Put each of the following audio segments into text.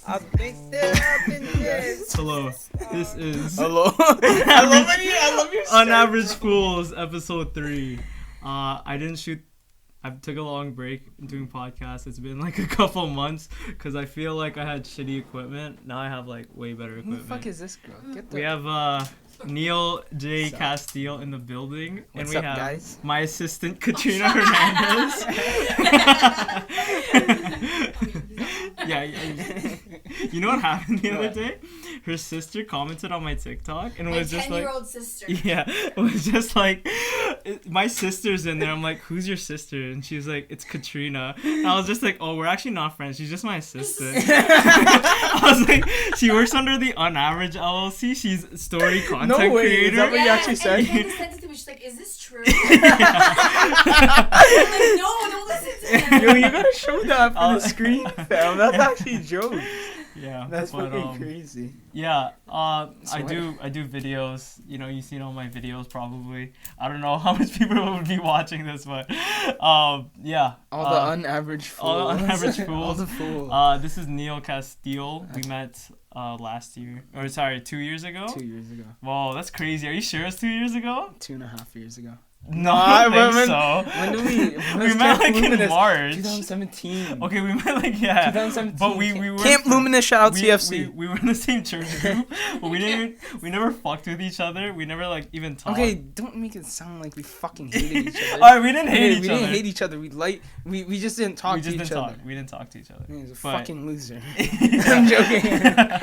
I think that I've been this. Hello. This is Hello. I love your UnAverage Foolz, episode 3. I took a long break doing podcasts. It's been like a couple months because I feel like I had shitty equipment. Now I have like way better equipment. Who the fuck is this girl? We have Neil J. Castile in the building. What's and we up, have guys? my assistant Katrina Hernandez. Yeah, you know what happened the other day? Her sister commented on my TikTok and it was just like, 10-year-old sister. Yeah, it was just like, my sister's in there. I'm like, who's your sister? And she was like, it's Katrina. And I was just like, oh, we're actually not friends. She's just my assistant. I was like, she works under the UnAverage LLC. She's a story content creator. Is that what you actually said? And Candy sent it to me. She's like, is this true? I'm like, no, don't listen to him. Yo, you gotta show that on the screen, fam. That's actually jokes. Yeah, That's but, fucking crazy. Yeah, I do videos. You know, you've seen all my videos probably. I don't know how much people would be watching this, but yeah. All the UnAverage Fools. All the UnAverage Fools. All the fools. This is Neil Castile. We met last year, or sorry, 2 years ago. 2 years ago. Whoa, that's crazy. Are you sure it's 2 years ago? 2.5 years ago. No, I don't think so. When did we met like in March. 2017. Okay, we met like 2017. But we were Camp Luminous, shout out TFC. We were in the same church group, but we never fucked with each other. We never like even talked. Okay, don't make it sound like we fucking hated each other. Alright, we didn't hate each other. We didn't hate each other. We just didn't talk to each other. We didn't talk to each other. He's a But- fucking loser. I'm joking. Hey,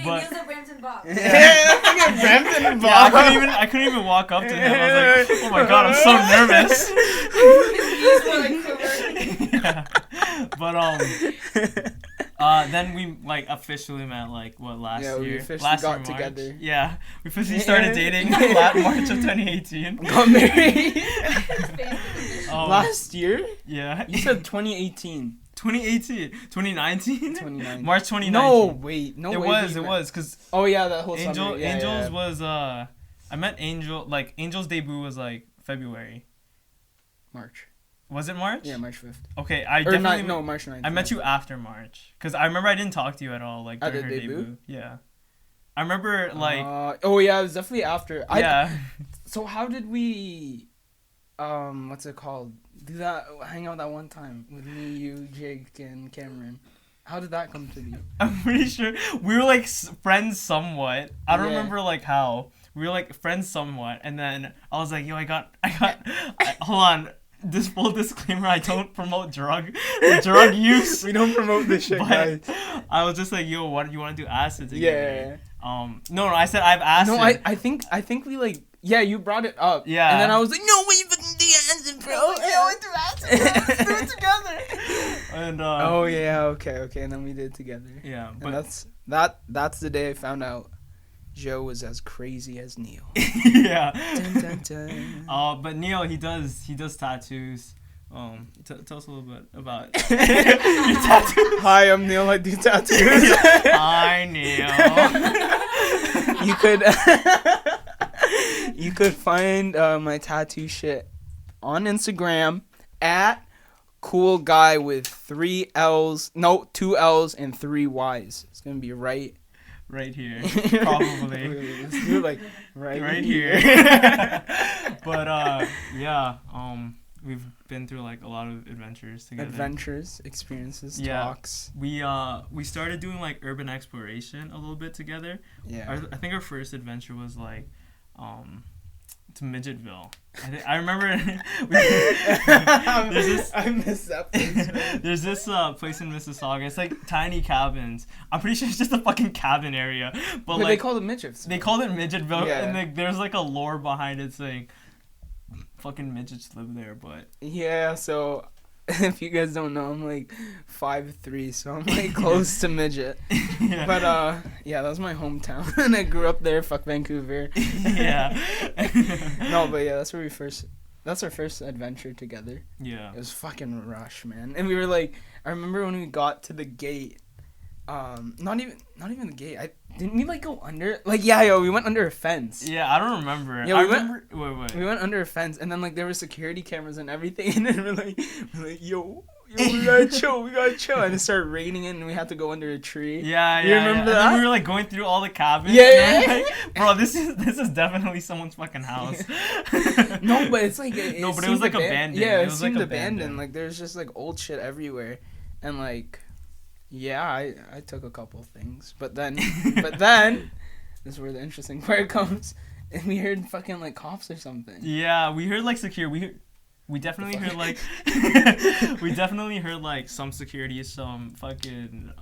But- Neil's a Brampton Bob. Yeah, fucking Brampton Yeah, I couldn't even walk up to him. I was like, oh my god, I'm so nervous. His knees were like quivering. Yeah. But then we like officially met like last year. Yeah, we officially last got year, March. together. Yeah, we officially started dating March of 2018. Got married. Last Last year? Yeah. You said 2018. 2018, 2019, 2019. March 2019. No, wait. No it way. was because Oh, yeah, that whole summer. Yeah, Angels yeah. was I met Angel's debut was like February. March. Was it March? Yeah, March 5th. Okay, I Or definitely March 9th. I met you after March because I remember I didn't talk to you at all like At during the her debut? Yeah, I remember like oh, yeah, it was definitely after. yeah. So how did we, what's it called? Do that, hang out that one time with me, you, Jake, and Cameron. How did that come to be? I'm pretty sure we were like friends somewhat. I don't Yeah. remember like how we were like friends somewhat, and then I was like, yo, I got hold on. This full disclaimer: I don't promote drug use. We don't promote this shit, But guys. I was just like, yo, what do you want to do acid together? Yeah. No, I said I've acid. No, I think we like, yeah, you brought it up. Yeah. And then I was like, no, we fucking do acid, bro. Yeah, we do acid, bro. Let's do it together. And Oh, yeah, okay. And then we did it together. yeah, And but that's the day I found out Joe was as crazy as Neil. yeah. Dun, dun, dun. But Neil, he does tattoos. Tell us a little bit about your tattoos. Hi, I'm Neil. I do tattoos. Hi, Neil. You could find my tattoo shit on Instagram at cool guy with 2 L's and 3 Y's. It's gonna be right here, probably. Let's do it like right here. But yeah, we've been through like a lot of adventures together. Experiences, Yeah. talks. We started doing like urban exploration a little bit together. Yeah. I think our first adventure was like to Midgetville. I remember I missed that place. there's this place in Mississauga. It's like tiny cabins. I'm pretty sure it's just a fucking cabin area. But like they call them midgets. they called it Midgetville, Yeah. and like there's like a lore behind it saying fucking midgets live there, but Yeah, so if you guys don't know, I'm like 5'3", so I'm like close to midget. yeah. But yeah, that was my hometown, and I grew up there. Fuck Vancouver. Yeah. No, but yeah, that's our first adventure together. Yeah. It was fucking rush, man. And we were like, I remember when we got to the gate. Not even the gate. Didn't we like go under? Like, yeah, we went under a fence. Yeah, I don't remember. Yeah, I we went- remember. Wait. We went under a fence, and then like there were security cameras and everything, and then we're like, yo, yo, we gotta chill. And it started raining and we had to go under a tree. Yeah. You remember And that? then we were like going through all the cabins. Yeah. And like, bro, this is definitely someone's fucking house. No, but it's like it No, but it was like abandoned. Yeah, It was like seemed abandoned. Like there's just like old shit everywhere, and like, yeah, I took a couple things, but then this is where the interesting part comes, and we heard fucking like cops or something. Yeah, we heard like we definitely heard like we definitely heard like some security, some fucking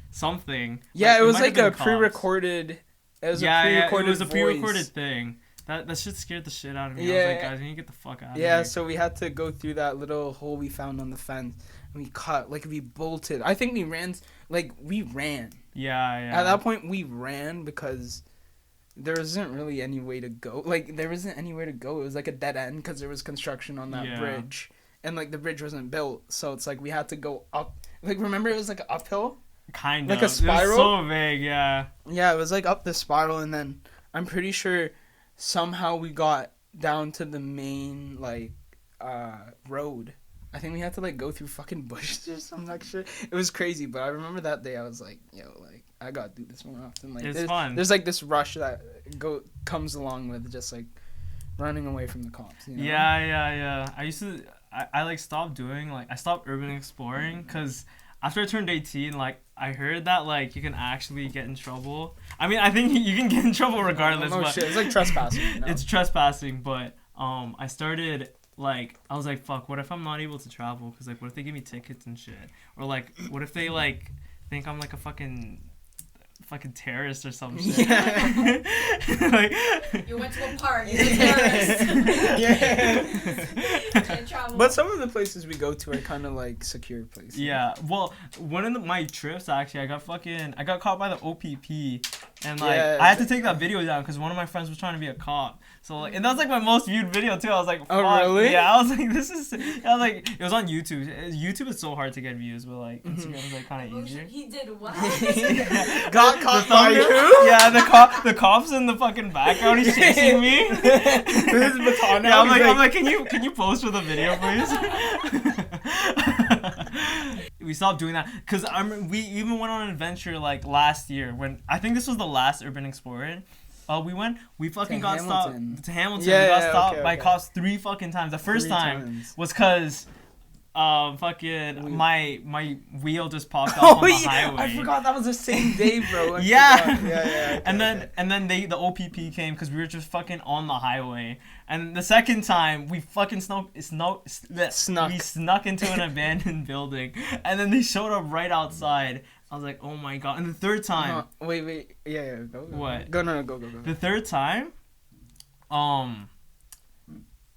something. Yeah, it was might like have a been cops. pre-recorded. It was Yeah, a pre-recorded it was a voice. pre-recorded thing. That shit scared the shit out of me. I was Yeah. like, guys, you need to get the fuck out of Yeah, here. so we had to go through that little hole we found on the fence, and we bolted. I think we ran. Yeah. At that point, we ran because there isn't really any way to go. Like, there isn't anywhere to go. It was like a dead end because there was construction on that bridge. And, like, the bridge wasn't built. So it's like we had to go up. Like, remember it was like an uphill? Kind of. Like a spiral? It was so vague, yeah. Yeah, it was like up the spiral. And then I'm pretty sure somehow we got down to the main, like, road. I think we had to, like, go through fucking bushes or some like shit. It was crazy. But I remember that day I was like, yo, like, I gotta do this more often. Like, It's fun. There's like this rush that comes along with just like running away from the cops. You know? Yeah. I like stopped doing I stopped urban exploring because after I turned 18, like I heard that like you can actually get in trouble. I mean, I think you can get in trouble regardless. Oh, but shit. It's like trespassing. You know? It's trespassing, but I started like I was like, fuck, what if I'm not able to travel? Because like, what if they give me tickets and shit? Or like, what if they like think I'm like a fucking terrorist or some shit. Yeah. Like, You went to a park. You're a terrorist. Yeah. Can't travel. But some of the places we go to are kind of like secure places. yeah. Well, one of my trips actually, I got caught by the OPP, and like Yeah. I had to take that video down because one of my friends was trying to be a cop. So like, and that was like my most viewed video too. I was like, fuck. Oh, really? Yeah. I was like, I was like, it was on YouTube. YouTube is so hard to get views, but like Instagram is like kind of easier. He did what? Got caught by thumbnail- who? Yeah, the cops in the fucking background. He's chasing me. With his baton Yeah, out, I'm like, he's can you post for the video, please? We stopped doing that because we even went on an adventure like last year when I think this was the last urban explorer. We fucking got Hamilton. stopped to Hamilton. Yeah, we got yeah, stopped by okay. cops 3 fucking times. The first 3 time times. was because my wheel just popped off Oh on the yeah, highway. I forgot that was the same day, bro. I Yeah. forgot. Yeah. Okay, And then the OPP came because we were just fucking on the highway. And the second time we fucking Snuck. we snuck into an abandoned building, and then they showed up right outside. I was like, oh my god. And the third time, Wait. Yeah. Go. What? Go. No. Go. the third time,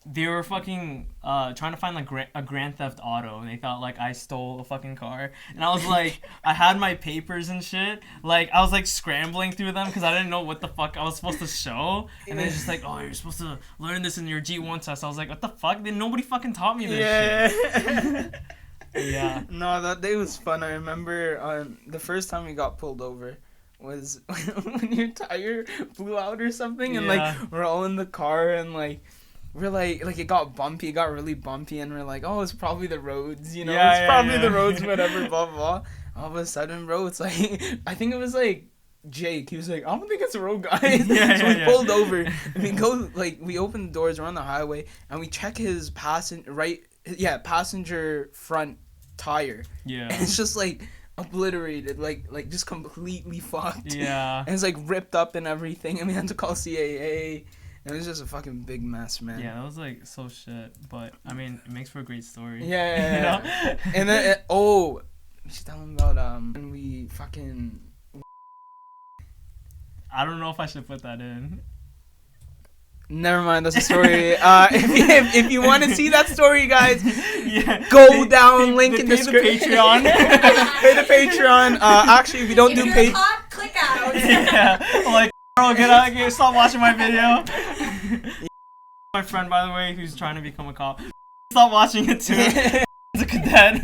they were fucking trying to find like a Grand Theft Auto, and they thought like I stole a fucking car, and I was like, I had my papers and shit, like I was like scrambling through them because I didn't know what the fuck I was supposed to show, and then it's just like, oh, you're supposed to learn this in your G1 test. I was like, what the fuck? Then nobody fucking taught me this shit. Yeah. No, that day was fun. I remember the first time we got pulled over was when your tire blew out or something, and Yeah. like we're all in the car and like. We're like it got bumpy, it got really bumpy, and we're like, oh, it's probably the roads, you know, Yeah, it's yeah, probably yeah. the roads, whatever, blah, blah. All of a sudden, bro, it's like, I think it was like Jake, he was like, I don't think it's the road, guys. Yeah, So we yeah. pulled over, and we go, like, we open the doors, we're on the highway, and we check his passenger front tire, Yeah. and it's just like obliterated, like just completely fucked. Yeah. And it's like ripped up and everything, and we had to call CAA. It was just a fucking big mess, man. Yeah, that was like so shit, but I mean, it makes for a great story. Yeah. You know? And then, we should tell him about, when we fucking... I don't know if I should put that in. Never mind, that's a story. If you want to see that story, guys, Yeah. go down, link in pay description. the Patreon. Pay the Patreon. Actually, we don't if do you're Patreon. caught, click out. Yeah. I'm like, Carl, get out, stop watching my video. My friend, by the way, who's trying to become a cop, stop watching it too. He's a cadet.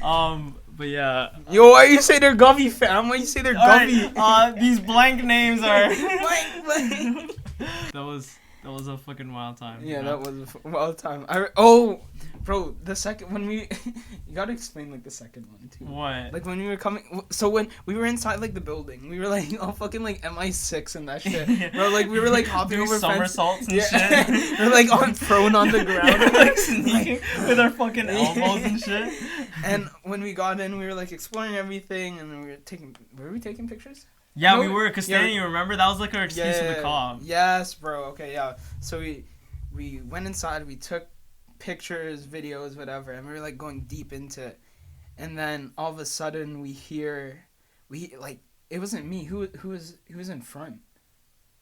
But yeah. Yo, why you say they're Gummy fam? Why you say they're Gummy? Alright, these blank names are. Blank. That was a fucking wild time. Yeah, you know? that was a wild time. Bro, the second when we, you gotta explain like the second one too. What? Like when we were coming, so when we were inside like the building, we were like all fucking like MI6 and that shit. Bro, like we were like hopping Doing over somersaults and shit. shit. We're like prone on the ground, Yeah, like sneaking with our fucking elbows and shit. And when we got in, we were like exploring everything, and were we taking pictures? Yeah, No, we were. Cause Stanley, you remember that was like our excuse for the cop. Yes, bro. Okay, yeah. So we went inside, we took pictures, videos, whatever, and we were like going deep into it. And then all of a sudden it wasn't me. Who was in front?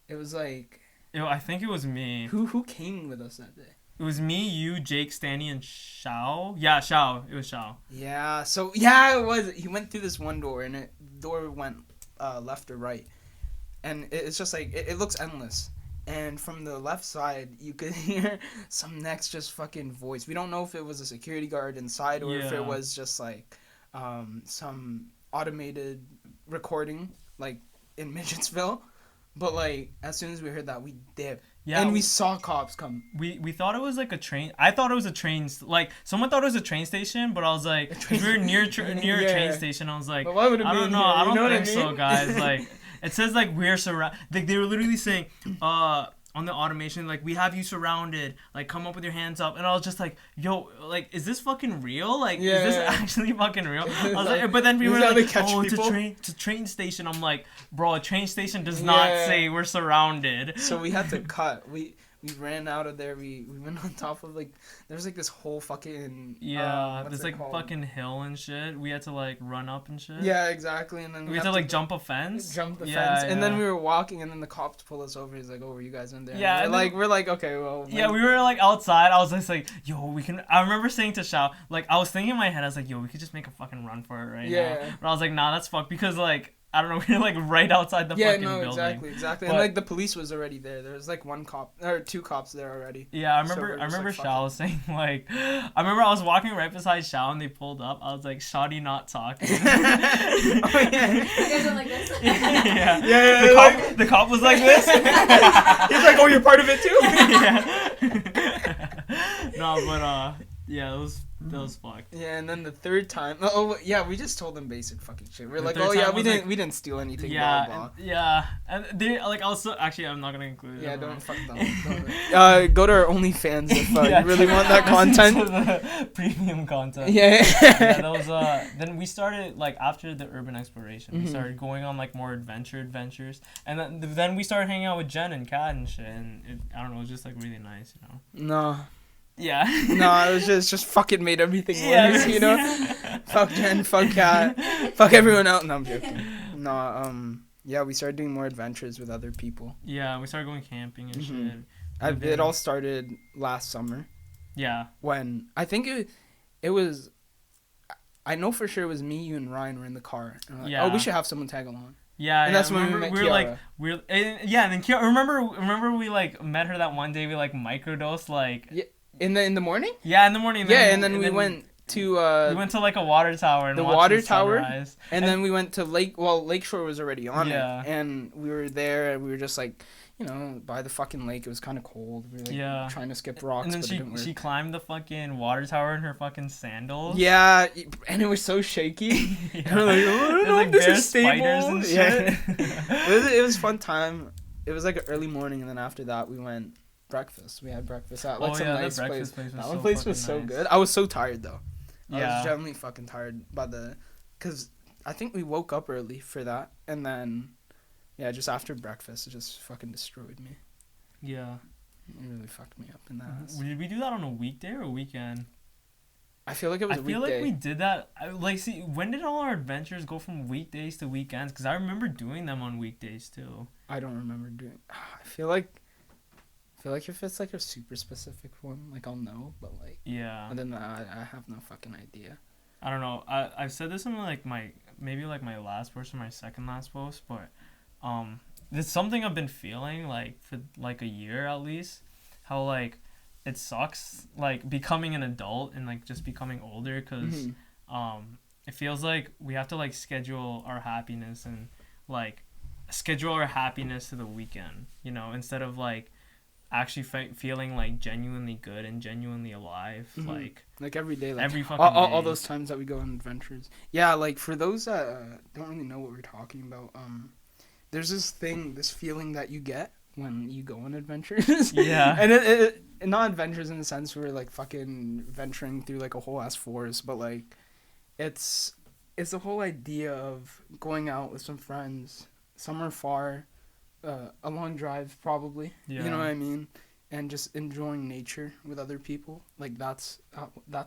It was like I think it was me. who came with us that day? It was me, you, Jake, Stanley, and Shao. Yeah, Shao. It was Shao. Yeah. So yeah, it was. He went through this one door, and the door went left or right, and it's just like it looks endless. And from the left side, you could hear some next just fucking voice. We don't know if it was a security guard inside or if it was just like some automated recording like in Midgetsville. But like as soon as we heard that, we dipped. Yeah, and we saw cops come. We thought it was like a train. I thought it was a train. Like someone thought it was a train station, but I was like, we were near a train station. I was like, but why would it I be don't know. Here? I don't you know think so, guys. Like it says like we're surrounded. Like they were literally saying, on the automation, like we have you surrounded. Like come up with your hands up. And I was just like, yo, like is this fucking real? Like is this actually fucking real? I was like, but then we were like, oh, it's a train station. I'm like, bro, a train station does not say we're surrounded. So we had to cut. We ran out of there. We went on top of like there's like this whole fucking there's like fucking hill and shit. We had to like run up and shit. Yeah, exactly. And then we had to like jump a fence. Jump the fence. And then we were walking, and then the cops pulled us over. He's like, "Oh, were you guys in there?" Yeah. And we're like, okay, well. Yeah, we were like outside. I was just like, yo, we can. I remember saying to Shao, like I was thinking in my head, I was like, yo, we could just make a fucking run for it right now. But I was like, nah, that's fucked because like. I don't know, we were like right outside the fucking building. Exactly. But, and like the police was already there. There was like one cop or two cops there already. Yeah, I remember Shao was saying like I remember I was walking right beside Shao and they pulled up. I was like, Shawty not talking. Oh yeah. You guys are like this? Yeah. The cop was like this. He's like, oh, you're part of it too? Yeah. No, but yeah, that was fucked. Yeah, and then the third time, we just told them basic fucking shit. We're like, we didn't steal anything. Yeah, blah, blah. Yeah, and they like also actually I'm not gonna include it. Yeah, don't fuck them. Go to our OnlyFans if you really want that content. The premium content. Yeah. Yeah, that was Then we started like after the urban exploration, we started going on like more adventures, and then we started hanging out with Jen and Kat and shit, and I don't know, it was just like really nice, you know. No. Yeah. No, it was just fucking made everything worse, you know? Fuck Jen, fuck Kat, fuck everyone else. No, I'm joking. No, yeah, we started doing more adventures with other people. Yeah, we started going camping and shit. It all started last summer. Yeah. When, I think it was, I know for sure it was me, you, and Ryan were in the car. And we're like, oh, we should have someone tag along. Yeah, and that's when we met Kiara. And then Kiara, remember we like met her that one day, we like microdosed like... Yeah. In the morning? Yeah, in the morning. And then we went to we went to like a water tower and the watched water the tower, sunrise. And then we went to Lakeshore was already on it, and we were there and we were just like, you know, by the fucking lake. It was kind of cold. We were like trying to skip rocks, and then but it didn't work. She climbed the fucking water tower in her fucking sandals. Yeah, and it was so shaky. Yeah. We're like, oh, I don't know if this is stable. Spiders and shit. Yeah. It was a fun time. It was like an early morning, and then after that we went breakfast. We had breakfast at like some nice place. That place was so good. I was so tired though. I was genuinely fucking tired because I think we woke up early for that, and then just after breakfast it just fucking destroyed me. Yeah, it really fucked me up in that. Did we do that on a weekday or a weekend? I feel like it was a weekday. I feel like we did that. See, when did all our adventures go from weekdays to weekends? Because I remember doing them on weekdays too. I don't remember doing. I feel like if it's like a super specific one, like I'll know, but like other than that, I have no fucking idea. I don't know. I've said this in like my last post or my second last post, but it's something I've been feeling like for like a year at least. How like it sucks like becoming an adult and like just becoming older because it feels like we have to like schedule our happiness to the weekend, you know, instead of like actually feeling like genuinely good and genuinely alive. Like every day, like every fucking all day. those times that we go on adventures. Yeah, like for those that don't really know what we're talking about, there's this feeling that you get when you go on adventures. Yeah. And it not adventures in the sense where like fucking venturing through like a whole ass forest, but like it's the whole idea of going out with some friends somewhere far, a long drive probably. Yeah. You know what I mean? And just enjoying nature with other people. Like that's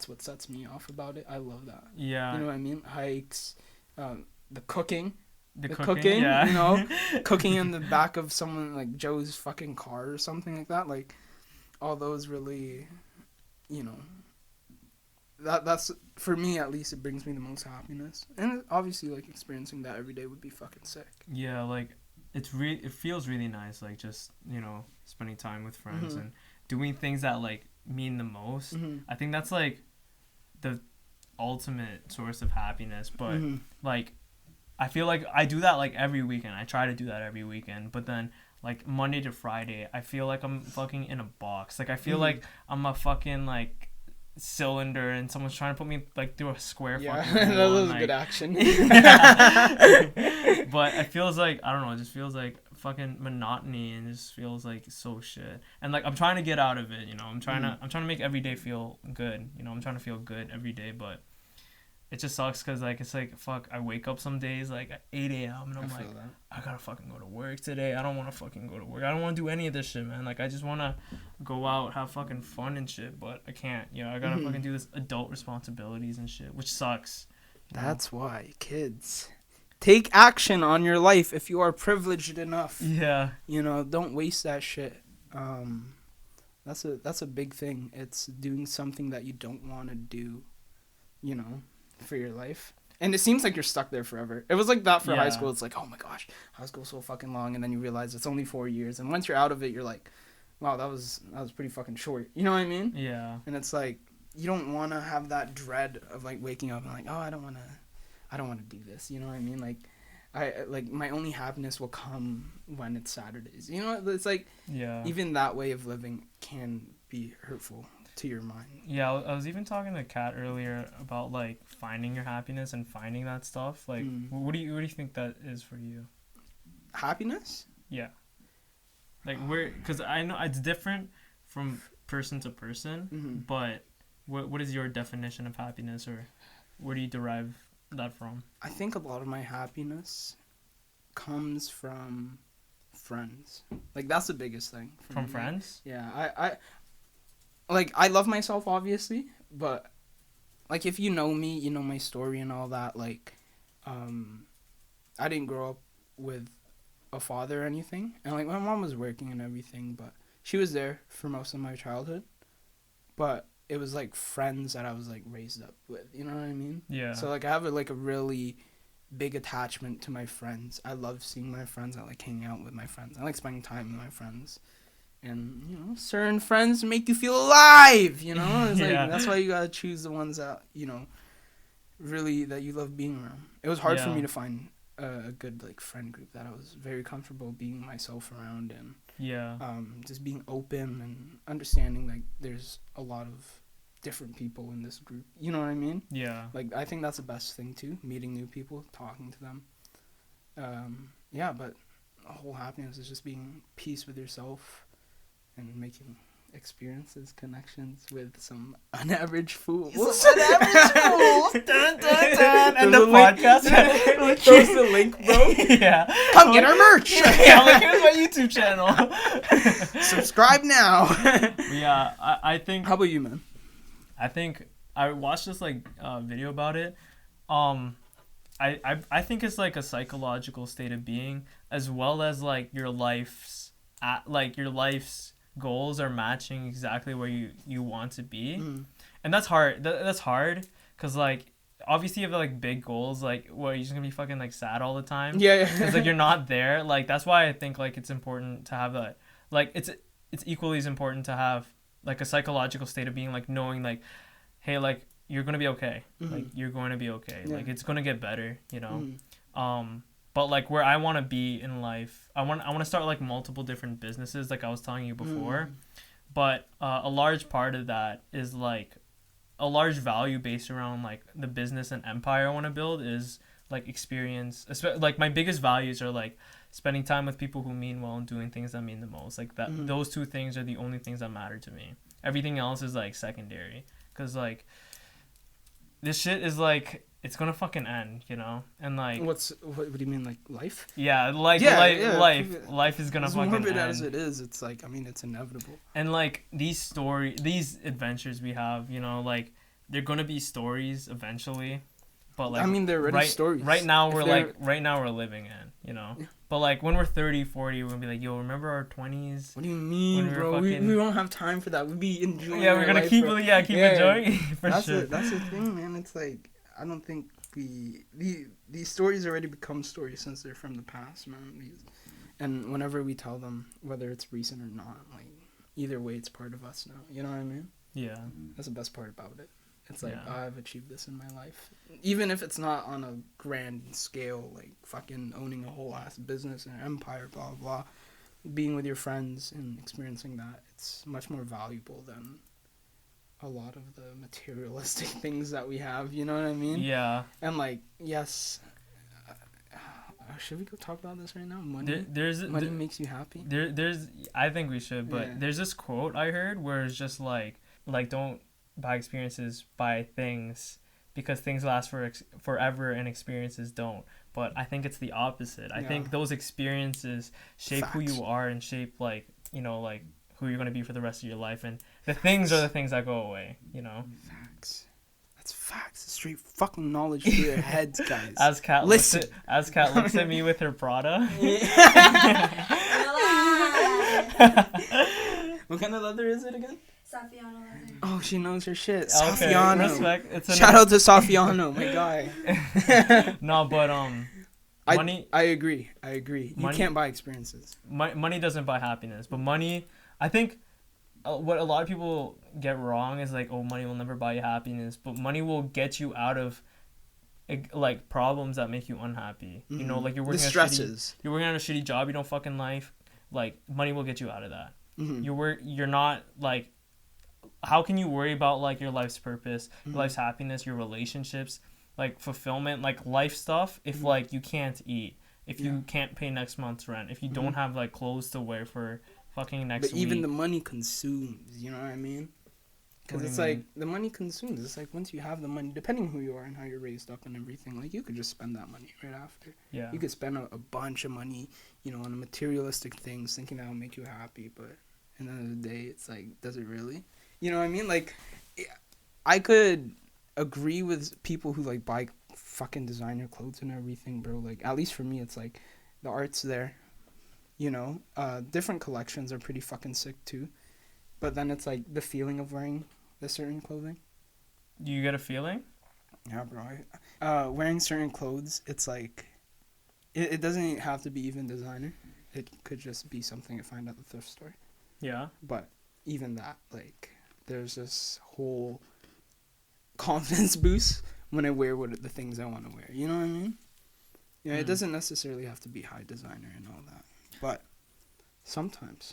what sets me off about it. I love that. Yeah. You know what I mean? Hikes, the cooking. The cooking, yeah. you know, cooking in the back of someone like Joe's fucking car or something like that. Like, all those really, you know, that's for me at least. It brings me the most happiness, and obviously, like experiencing that every day would be fucking sick. Yeah, like it feels really nice, like just, you know, spending time with friends and doing things that like mean the most. I think that's like the ultimate source of happiness. But like, I feel like I do that like every weekend. I try to do that every weekend, but then like Monday to Friday, I feel like I'm fucking in a box. Like I feel like I'm a fucking like cylinder and someone's trying to put me like through a square fucking hole. That was like, good action. But it feels like, I don't know, it just feels like fucking monotony and it just feels like so shit. And like I'm trying to get out of it, you know. I'm trying to make every day feel good. You know, I'm trying to feel good every day, but it just sucks because like it's like fuck, I wake up some days like at 8 a.m. and I'm like, I gotta fucking go to work today. I don't want to fucking go to work. I don't want to do any of this shit, man. Like I just want to go out, have fucking fun and shit, but I can't. You know, I gotta fucking do this adult responsibilities and shit, which sucks. That's why, kids, take action on your life if you are privileged enough. Yeah. You know, don't waste that shit. That's a big thing. It's doing something that you don't want to do, you know, for your life. And it seems like you're stuck there forever. It was like that for high school. It's like, oh my gosh, high school's so fucking long, and then you realize it's only 4 years. And once you're out of it, you're like, wow, that was pretty fucking short. You know what I mean? Yeah. And it's like you don't want to have that dread of like waking up and like, oh, I don't want to do this. You know what I mean? Like my only happiness will come when it's Saturdays. You know, it's like even that way of living can be hurtful to your mind. Yeah, I was even talking to Kat earlier about like finding your happiness and finding that stuff. Like, what do you think that is for you? Happiness? Yeah. Like because I know it's different from person to person, but what is your definition of happiness, or where do you derive that from? I think a lot of my happiness comes from friends. Like that's the biggest thing. From friends? Yeah, I love myself obviously, but like if you know me, you know my story and all that. Like, I didn't grow up with a father or anything, and like my mom was working and everything, but she was there for most of my childhood. But it was like friends that I was like raised up with. You know what I mean? Yeah. So like I have a really big attachment to my friends. I love seeing my friends. I like hanging out with my friends. I like spending time with my friends. And, you know, certain friends make you feel alive, you know? It's like, that's why you gotta choose the ones that, you know, really, that you love being around. It was hard for me to find a good, like, friend group that I was very comfortable being myself around and just being open and understanding, like, there's a lot of different people in this group. You know what I mean? Yeah. Like, I think that's the best thing, too, meeting new people, talking to them. But whole happiness is just being peace with yourself and making experiences, connections with some UnAverage Foolz. UnAverage Foolz! Dun, dun, dun. And the podcast. Throws the link, bro. Yeah. Come get our merch. Yeah, like, here's my YouTube channel. Subscribe now. Yeah, I think... How about you, man? I think I watched this like video about it. I think it's like a psychological state of being, as well as like your life's goals are matching exactly where you want to be. And that's hard. That's hard because like obviously you have like big goals, like what, you're just gonna be fucking like sad all the time. Yeah. Because like you're not there. Like that's why I think like it's important to have a like it's equally as important to have like a psychological state of being, like knowing like, hey, like you're gonna be okay. Like you're going to be okay. Like it's gonna get better, you know. but like where I want to be in life, I want to start like multiple different businesses, like I was telling you before. But a large part of that is like a large value based around like the business and empire I want to build is like experience. Like my biggest values are like spending time with people who mean well and doing things that mean the most. Like that, those two things are the only things that matter to me. Everything else is like secondary, because like this shit is like it's gonna fucking end, you know. And like what do you mean, like life? Yeah, like life is gonna fucking end. As morbid as it is, it's like, I mean, it's inevitable. And like these adventures we have, you know, like they're gonna be stories eventually. But like, I mean, they're already stories. Right now we're living in, you know. Yeah. But like when we're 30, 40, we're gonna be like, yo, remember our 20s? What do you mean, bro? We don't have time for that. We'd be enjoying. Yeah, we're gonna keep enjoying. That's the thing, man. It's like, I don't think these stories already become stories since they're from the past, man. And whenever we tell them, whether it's recent or not, like either way, it's part of us now. You know what I mean? Yeah. That's the best part about it. It's like, I've achieved this in my life. Even if it's not on a grand scale, like fucking owning a whole ass business and empire, blah, blah, blah. Being with your friends and experiencing that, it's much more valuable than a lot of the materialistic things that we have. You know what I mean? Yeah. And like, yes. Should we go talk about this right now? Money? Money makes you happy? I think we should, but there's this quote I heard where it's just like don't buy experiences, buy things, because things last forever and experiences don't. But I think it's the opposite. I think those experiences shape who you are and shape, like, you know, like who you're going to be for the rest of your life, and the things are the things that go away, you know. That's facts. Straight fucking knowledge to your heads, guys. As Kat looks at me with her Prada. What kind of leather is it again? Saffiano leather. Oh, she knows her shit. Okay, Saffiano. Respect. Shout out to Saffiano, my guy. No, but money. I agree. You can't buy experiences. Money doesn't buy happiness, but money. I think what a lot of people get wrong is like, oh, money will never buy you happiness, but money will get you out of like problems that make you unhappy. You know, like you're working on a shitty job you don't fucking like. Like money will get you out of that. You're not like, how can you worry about like your life's purpose, your life's happiness, your relationships, like fulfillment, like life stuff, if like you can't eat, if you can't pay next month's rent, if you don't have like clothes to wear for fucking next week. But even the money consumes, you know what I mean? Because it's like, the money consumes. It's like, once you have the money, depending on who you are and how you're raised up and everything, like, you could just spend that money right after. Yeah. You could spend a bunch of money, you know, on materialistic things, thinking that'll make you happy, but at the end of the day, it's like, does it really? You know what I mean? Like, I could agree with people who, like, buy fucking designer clothes and everything, bro. Like, at least for me, it's like, the art's there, you know? Different collections are pretty fucking sick, too. But then it's, like, the feeling of wearing the certain clothing. Do you get a feeling? Yeah, bro. Wearing certain clothes, it's like, it doesn't have to be even designer. It could just be something you find at the thrift store. Yeah. But even that, like, there's this whole confidence boost when I wear the things I want to wear. You know what I mean? Yeah, it doesn't necessarily have to be high designer and all that. But sometimes.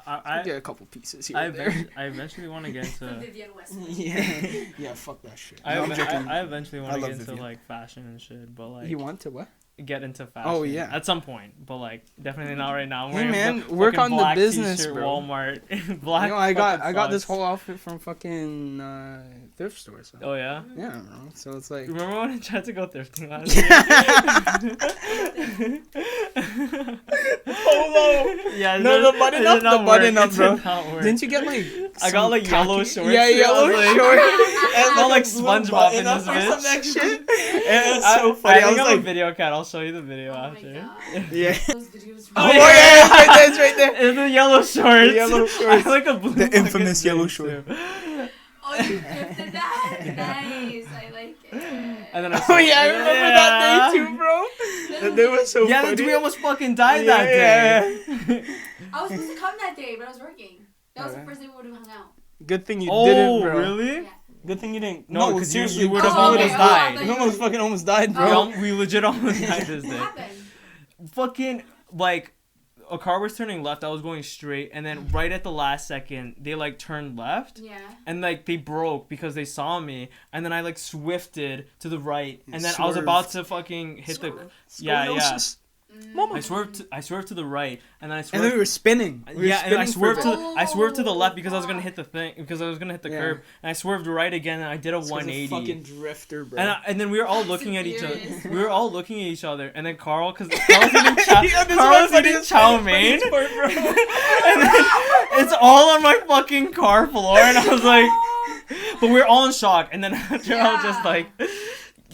I get a couple pieces here. I eventually want to get into Vivian Westwood. Yeah, fuck that shit. I eventually want to get into Vivian. Like fashion and shit, but like, you want to what? Get into fashion. Oh yeah, at some point, but like definitely not right now. I'm hey man, work on the business, t-shirt, bro. Walmart, black. You know, I got this whole outfit from fucking thrift store. So. Oh yeah. Yeah, bro. So it's like. Remember when I tried to go thrifting last year? Polo. Yeah. No, the button up, bro. Didn't you get like? I got like yellow shorts. Yeah, yellow shorts. And not like SpongeBob in this bitch. That shit. It's so funny. I was like, video cat. I'll show you the video after. Yeah. Those videos oh yeah, it's right there. It's the yellow shorts. The yellow shorts. I like a blue. The infamous yellow short. Oh, you gifted that? Nice. I like it. And then I remember that day too, bro. That day was so funny. Yeah, we almost fucking died that day. I was supposed to come that day, but I was working. That was the first day we would have hung out. Good thing you didn't, bro. Oh, really? Yeah. Good thing you didn't. No, 'cause you seriously, would've almost died. You almost died, bro. We legit almost died this What day. happened? Fucking, like, a car was turning left, I was going straight, and then right at the last second, they, like, turned left, Yeah. and, like, they broke because they saw me, and then I, like, swifted to the right, and then I was Swerved. about to fucking hit the... Yeah. Mama. I swerved to the right, and then I And swerved... then we were spinning. and I swerved to. I swerved to the left because I was gonna hit the thing, because I was gonna hit the Yeah. curb, and I swerved right again, and I did a 180. Fucking drifter, bro. And then we were all looking at each other. Serious. We were all looking at each other, and then Carl, because Carl's eating Yeah, this is Carl's my eating chow mein, funniest part, bro. and then it's all on my fucking car floor, and I was like, but we were all in shock, and then after I was just like.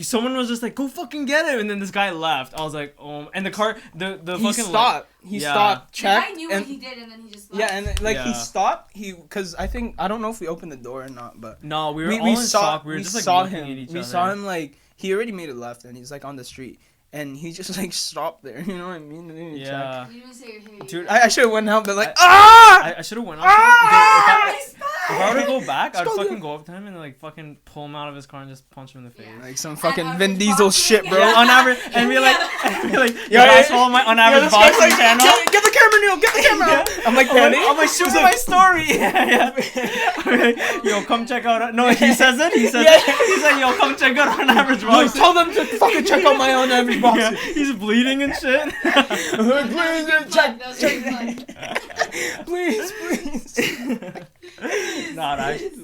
Someone was just like, go fucking get him, and then this guy left. I was like, oh, and the car, the He fucking stopped. He stopped. The guy Checked. knew And what he did, and then he just left. yeah, and like he Yeah. stopped. Because I don't know if we opened the door or not, but No, we were all in shock. We were just like saw looking him. at each We other. saw him like he already made a left, and he's like on the street, and he just like stopped there. You know what I mean? And then he checked. Yeah, You didn't say your hair. Dude, I should have went out, but like ah. I should have went up. Ah! If I were to go back, I'd Stop fucking it. go up to him and like fucking pull him out of his car and just punch him in the face. Yeah. Like some And fucking I Vin was Diesel boxing shit, bro. again. On average, and be like, Yeah, guys, follow my UnAverage this guy's boxing like, channel. Get the camera, Neil. Get the camera. Yeah. I'm like, I'm like, Danny. I'm like, show me my story. I'm like, yo, come check out. No, he says it. He says Yeah. it. He's like, yo, come check out UnAverage No, boxing. tell them to fucking check out my own every box. Yeah, he's bleeding and shit. check, Those are please, please. Nah,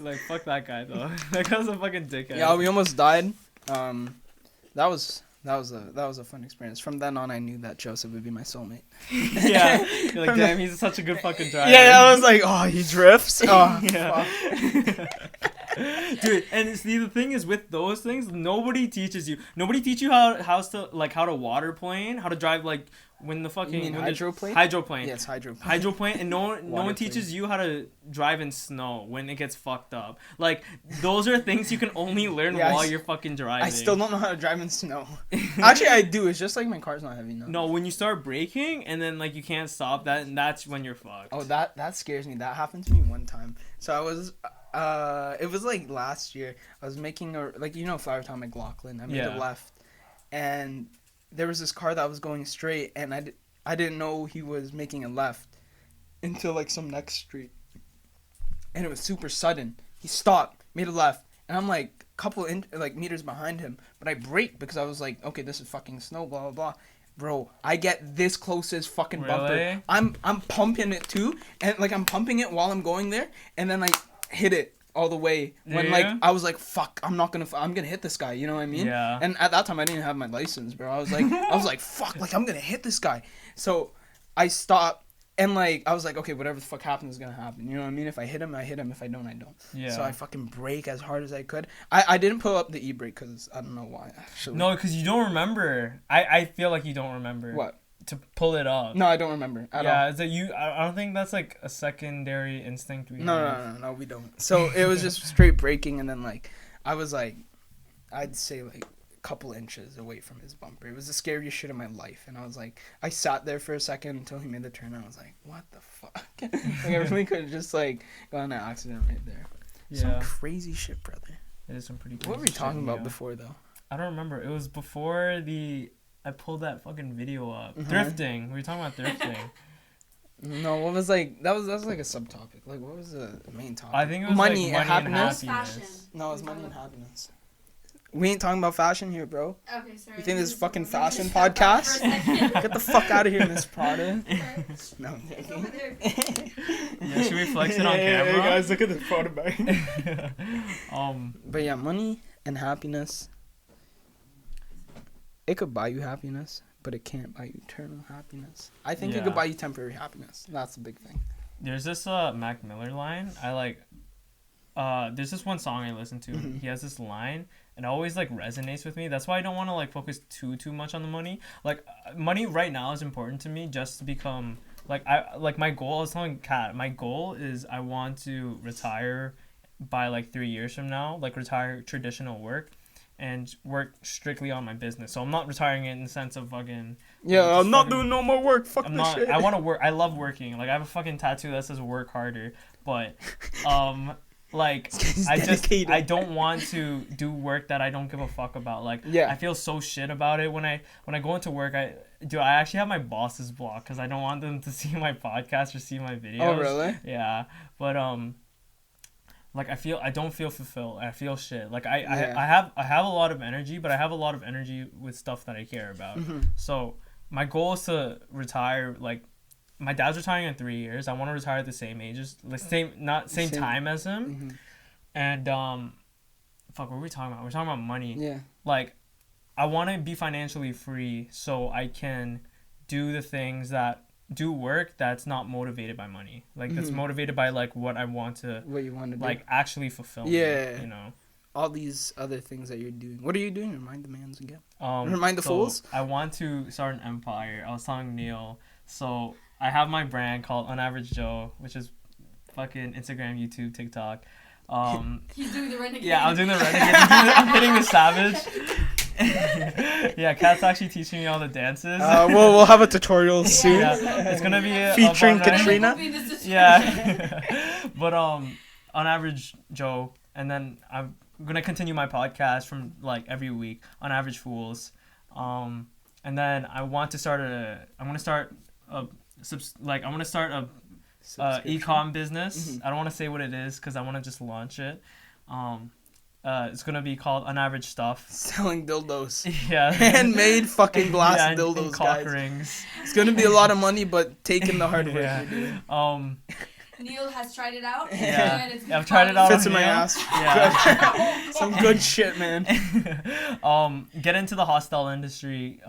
like fuck that guy though. That guy's a fucking dickhead. Yeah, we almost died. That was a fun experience. From then on, I knew that Joseph would be my soulmate. Yeah. You're like, damn, he's such a good fucking driver. Yeah, I was like, oh, he drifts. Oh, Yeah. fuck. Dude, and see the thing is with those things, nobody teaches you. Nobody teach you how to waterplane, how to drive like when the fucking You mean when hydroplane? Hydroplane. Yeah, it's hydroplane. Hydroplane, and no one Waterplane. teaches you how to drive in snow when it gets fucked up. Like those are things you can only learn Yeah, while you're fucking driving. I still don't know how to drive in snow. Actually, I do. It's just like my car's not heavy enough. No, when you start braking and then like you can't stop, that's when you're fucked. Oh, that scares me. That happened to me one time. So I was, it was like last year. I was making Flowertown McLaughlin. I made Yeah. a left, and there was this car that was going straight, and I didn't know he was making a left until like some next street, and it was super sudden. He stopped, made a left, and I'm like couple meters behind him, but I braked because I was like, okay, this is fucking snow, blah blah blah. Bro, I get this close to his fucking bumper. Really? I'm pumping it too, and like I'm pumping it while I'm going there, and then I hit it all the way when Yeah. like I was like, fuck, I'm gonna hit this guy, you know what I mean? Yeah. And at that time I didn't have my license, bro. I was like fuck, like I'm gonna hit this guy. So I stopped and like I was like, okay, whatever the fuck happens is gonna happen. You know what I mean? If I hit him, I hit him. If I don't, I don't. Yeah. So I fucking brake as hard as I could. I didn't pull up the e-brake because I don't know why actually. No, because you don't remember. I feel like you don't remember. What? To pull it up. No, I don't remember at all. Yeah, is that you? I don't think that's like a secondary instinct we have. No, we don't. So it was just straight braking, and then like I was like, I'd say like a couple inches away from his bumper. It was the scariest shit of my life, and I was like, I sat there for a second until he made the turn. And I was like, what the fuck? Like I really could have just like gone an accident right there. Some Yeah, crazy shit, brother. it is some pretty. What were we crazy talking shit, about yeah. before though? I don't remember. It was before I pulled that fucking video up. Mhm. Thrifting. We were talking about thrifting. No, what was like that was like a subtopic. Like what was the main topic? I think it was money like and money and happiness. Fashion. No, it's money and happiness. We ain't talking about fashion here, bro. Okay, sorry. You think this is fucking fashion Just step back for a podcast? second. Get the fuck out of here, Miss Prada. No, I'm It's over joking. there. Yeah, should we flex it on Yeah, camera? guys, look at the photo back. um, But yeah, money and happiness. It could buy you happiness, but it can't buy you eternal happiness. I think it Yeah. could buy you temporary happiness. That's the big thing. there's this Mac Miller line. I like. There's this one song I listen to. Mhm. He has this line, and it always like resonates with me. That's why I don't want to like focus too much on the money. Like money right now is important to me just to become like my goal. I was telling Kat, my goal is I want to retire by like 3 years from now. Like retire traditional work, and work strictly on my business. So I'm not retiring it in the sense of fucking. Yeah, just I'm not fucking- doing no more work. Fuck I'm this not. shit. I want to work. I love working. Like I have a fucking tattoo that says "work harder," but like He's I dedicated. don't want to do work that I don't give a fuck about. Like Yeah. I feel so shit about it when I go into work. I actually have my bosses blocked because I don't want them to see my podcast or see my videos. Oh, really? Yeah, but like I don't feel fulfilled. I feel shit. Like I have a lot of energy, but I have a lot of energy with stuff that I care about. Mm-hmm. So my goal is to retire. Like my dad's retiring in 3 years. I want to retire at the same ages, like same time as him. Mm-hmm. And fuck, what were we talking about? We're talking about money. Yeah. Like I want to be financially free so I can do the things that do work that's not motivated by money. Like that's motivated by like what I want to, What you want to do. like actually fulfill. Yeah. Me, you know. All these other things that you're doing. What are you doing? Remind the mans again. Remind the fools? I want to start an empire. I was telling Neil. So I have my brand called UnAverage Joe, which is fucking Instagram, YouTube, TikTok. He's doing the renegade. Yeah, I'm doing the renegade. I'm hitting the savage. Yeah, Kat's actually teaching me all the dances. We'll have a tutorial soon. Yeah, it's gonna be Featuring up on Katrina? Yeah. But on average Joe, and then I'm gonna continue my podcast from like every week on Average Foolz. And then I want to start a e-com business. I don't want to say what it is because I want to just launch it. It's gonna be called UnAverage Stuff. Selling dildos. Yeah. Handmade fucking glass and dildos, cock guys. rings. It's gonna be a lot of money, but taking the hard work. Yeah. You're doing. Neil has tried it out. Yeah. And it's I've tried it out. Fits in on my Neil. ass. Yeah. Some good shit, man. Get into the hostel industry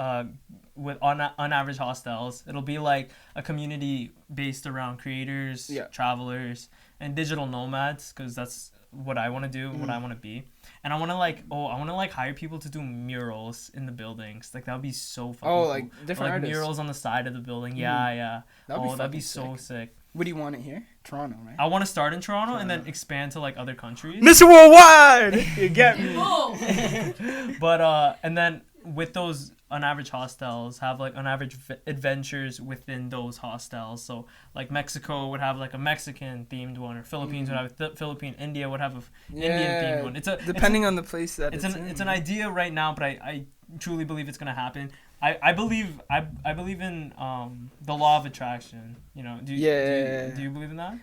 with UnAverage Hostels. It'll be like a community based around creators, travelers, and digital nomads, because that's what I want to do, what I want to be. And I want to hire people to do murals in the buildings. Like that would be so fucking cool. like different artists. Murals on the side of the building. Yeah. That'd be sick. so sick. What do you want it here? Toronto, right? I want to start in Toronto and then expand to like other countries. Mr. Worldwide! You get me? Oh. But and then with those UnAverage hostels, have like UnAverage adventures within those hostels. So like Mexico would have like a Mexican themed one, or Philippines would have a Philippine. India would have a Indian themed one. Depending on the place that it's in. It's an idea right now, but I truly believe it's gonna happen. I believe in the law of attraction. You know, do you believe in that?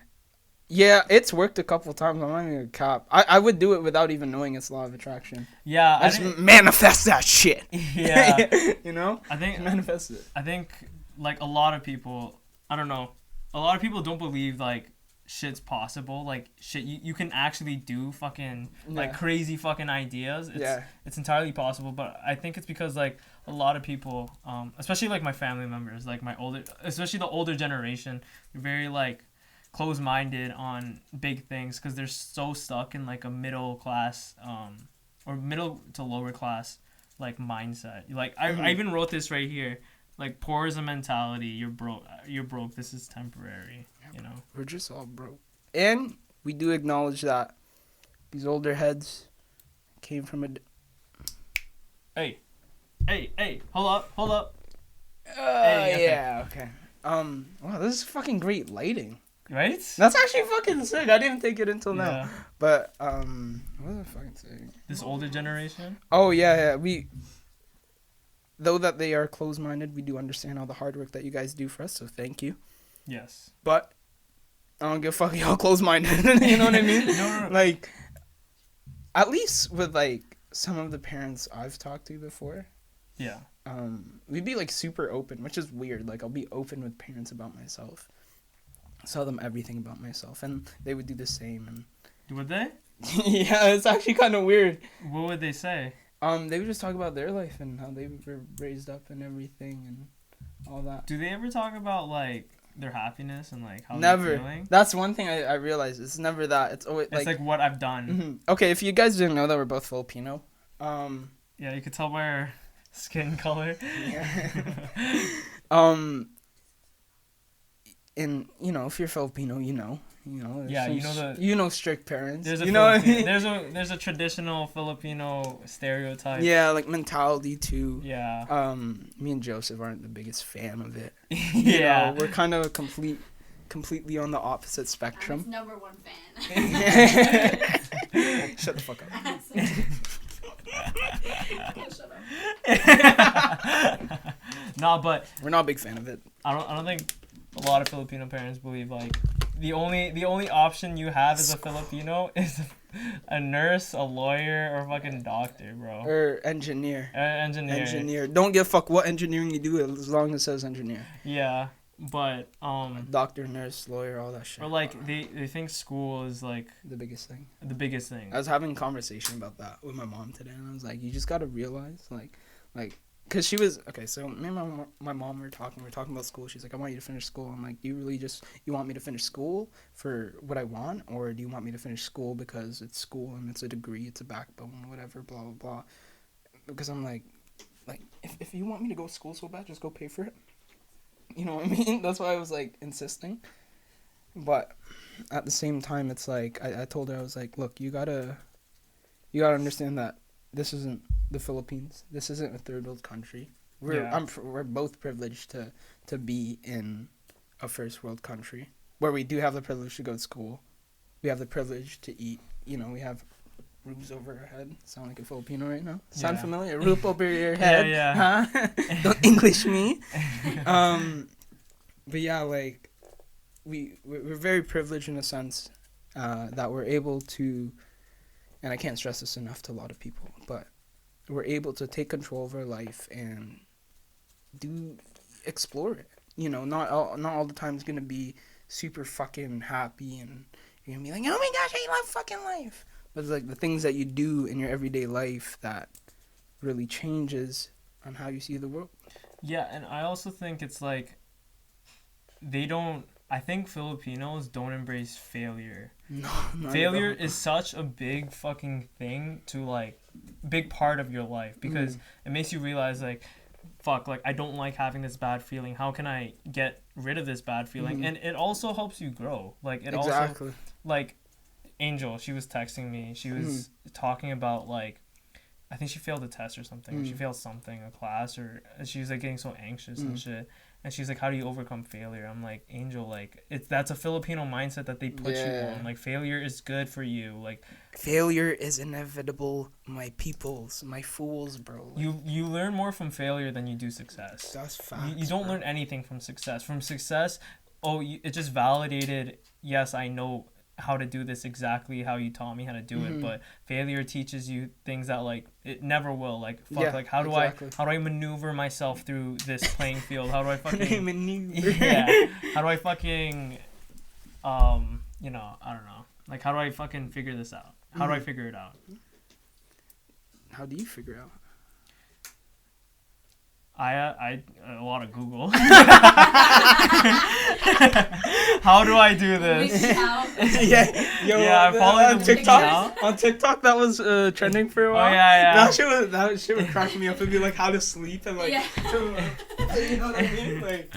Yeah, it's worked a couple times. I'm not even a cop. I would do it without even knowing it's law of attraction. Yeah, I just manifest that shit. Yeah. You know? I think manifest it. I think like a lot of people, I don't know, a lot of people don't believe like shit's possible. Like shit, you can actually do fucking like crazy fucking ideas. It's entirely possible, but I think it's because like a lot of people, especially like my family members, like especially the older generation, they're very like close-minded on big things because they're so stuck in like a middle class or middle to lower class like mindset. Like I even wrote this right here, like poor is a mentality. You're broke, this is temporary. You know, we're just all broke, and we do acknowledge that these older heads came from a hey hold up. Okay. Wow, this is fucking great lighting. Right? That's actually fucking sick. I didn't think it until now. Yeah. But what was I fucking saying? This older generation? Oh yeah. Though that they are closed-minded, we do understand all the hard work that you guys do for us, so thank you. Yes. But I don't give a fuck y'all closed-minded. You know what I mean? No. Like, at least with like some of the parents I've talked to before. Yeah. We'd be like super open, which is weird. Like I'll be open with parents about myself. Tell them everything about myself, and they would do the same. And would they? Yeah, it's actually kind of weird. What would they say? They would just talk about their life and how they were raised up and everything and all that. Do they ever talk about like their happiness and like how never. they're feeling? That's one thing I realized. It's never that. It's always like what I've done. Mm-hmm. Okay, if you guys didn't know that we're both Filipino, yeah, you could tell by our skin color. Yeah. And if you're Filipino, you know. Yeah, strict parents. There's a traditional Filipino stereotype. Yeah, like mentality too. Yeah. Me and Joseph aren't the biggest fan of it. Yeah. We're kind of a complete completely on the opposite I'm his spectrum. number one fan. Shut the fuck up. Oh, shut up. No, but We're not a big fan of it. I don't think a lot of Filipino parents believe like the only option you have as a Filipino is a nurse, a lawyer, or fucking doctor, bro. Or engineer. Engineer. Engineer. Don't give a fuck what engineering you do as long as it says engineer. Yeah, but Doctor, nurse, lawyer, all that shit. or like they think school is like The biggest thing. the biggest thing. I was having a conversation about that with my mom today, and I was like, you just gotta realize, like, because she was, okay, so me and my mom were talking about school. She's like, I want you to finish school. I'm like, do you really you want me to finish school for what I want, or do you want me to finish school because it's school and it's a degree, it's a backbone, whatever, blah, blah, blah. Because I'm like, if you want me to go to school so bad, just go pay for it. You know what I mean? That's why I was, like, insisting. But at the same time, it's like, I told her, I was like, look, you gotta understand that this isn't the Philippines. This isn't a third world country. We're both privileged to be in a first world country where we do have the privilege to go to school. We have the privilege to eat. You know, we have roofs over our head. Sound like a Filipino right now? Sound familiar? Roof over your head? Yeah. Huh? Don't English me. But yeah, like we're very privileged in a sense that we're able to, and I can't stress this enough to a lot of people, but we're able to take control of our life and explore it. You know, not all the time is gonna be super fucking happy, and you're gonna be like, oh my gosh, I love fucking life. But it's like the things that you do in your everyday life that really changes on how you see the world. Yeah, and I also think it's like I think Filipinos don't embrace failure. No, Failure is such a big fucking thing to like big part of your life because it makes you realize like fuck, like I don't like having this bad feeling. How can I get rid of this bad feeling? And it also helps you grow. Like it also like Angel, she was texting me. She was talking about like I think she failed a test or something. Or she failed something, a class, or she was like getting so anxious and shit. And she's like, how do you overcome failure? I'm like, Angel, like that's a Filipino mindset that they put you on. Like failure is good for you. Like failure is inevitable, my peoples, my fools, bro. You learn more from failure than you do success. That's facts. You don't learn anything from success. From success, it just validated, yes, I know how to do this exactly how you taught me how to do it, but failure teaches you things that like it never will. Like fuck, like how do I maneuver myself through this playing field? How do I fucking maneuver? Yeah. How do I fucking you know, I don't know. Like how do I fucking figure this out? How do I figure it out? How do you figure out? I a lot of Google. How do I do this? I followed TikTok. On TikTok, that was trending for a while. Oh yeah. That shit would crack me up. It'd be like how to sleep and like, you know what I mean? Like,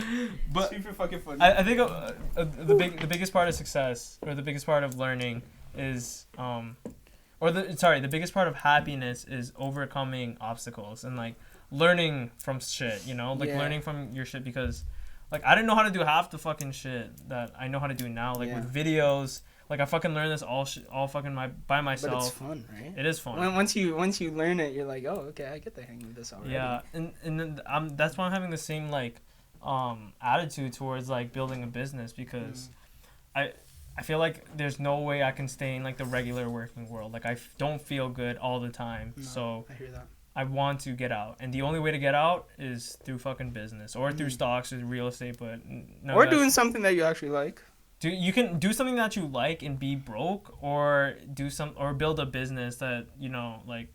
but super fucking funny. I think the biggest part of success or the biggest part of learning is the biggest part of happiness is overcoming obstacles and like learning from shit, you know, like learning from your shit, because like I didn't know how to do half the fucking shit that I know how to do now, like with videos. Like I fucking learned this all fucking by myself. But it's fun, right? It is fun. Once you learn it, you're like, oh, okay, I get the hang of this already. Yeah, and then that's why I'm having the same like attitude towards like building a business, because I feel like there's no way I can stay in like the regular working world. Like I don't feel good all the time. No, so I hear that. I want to get out, and the only way to get out is through fucking business or through stocks or real estate, but or doing something that you actually like. You can do something that you like and be broke, or build a business that you know like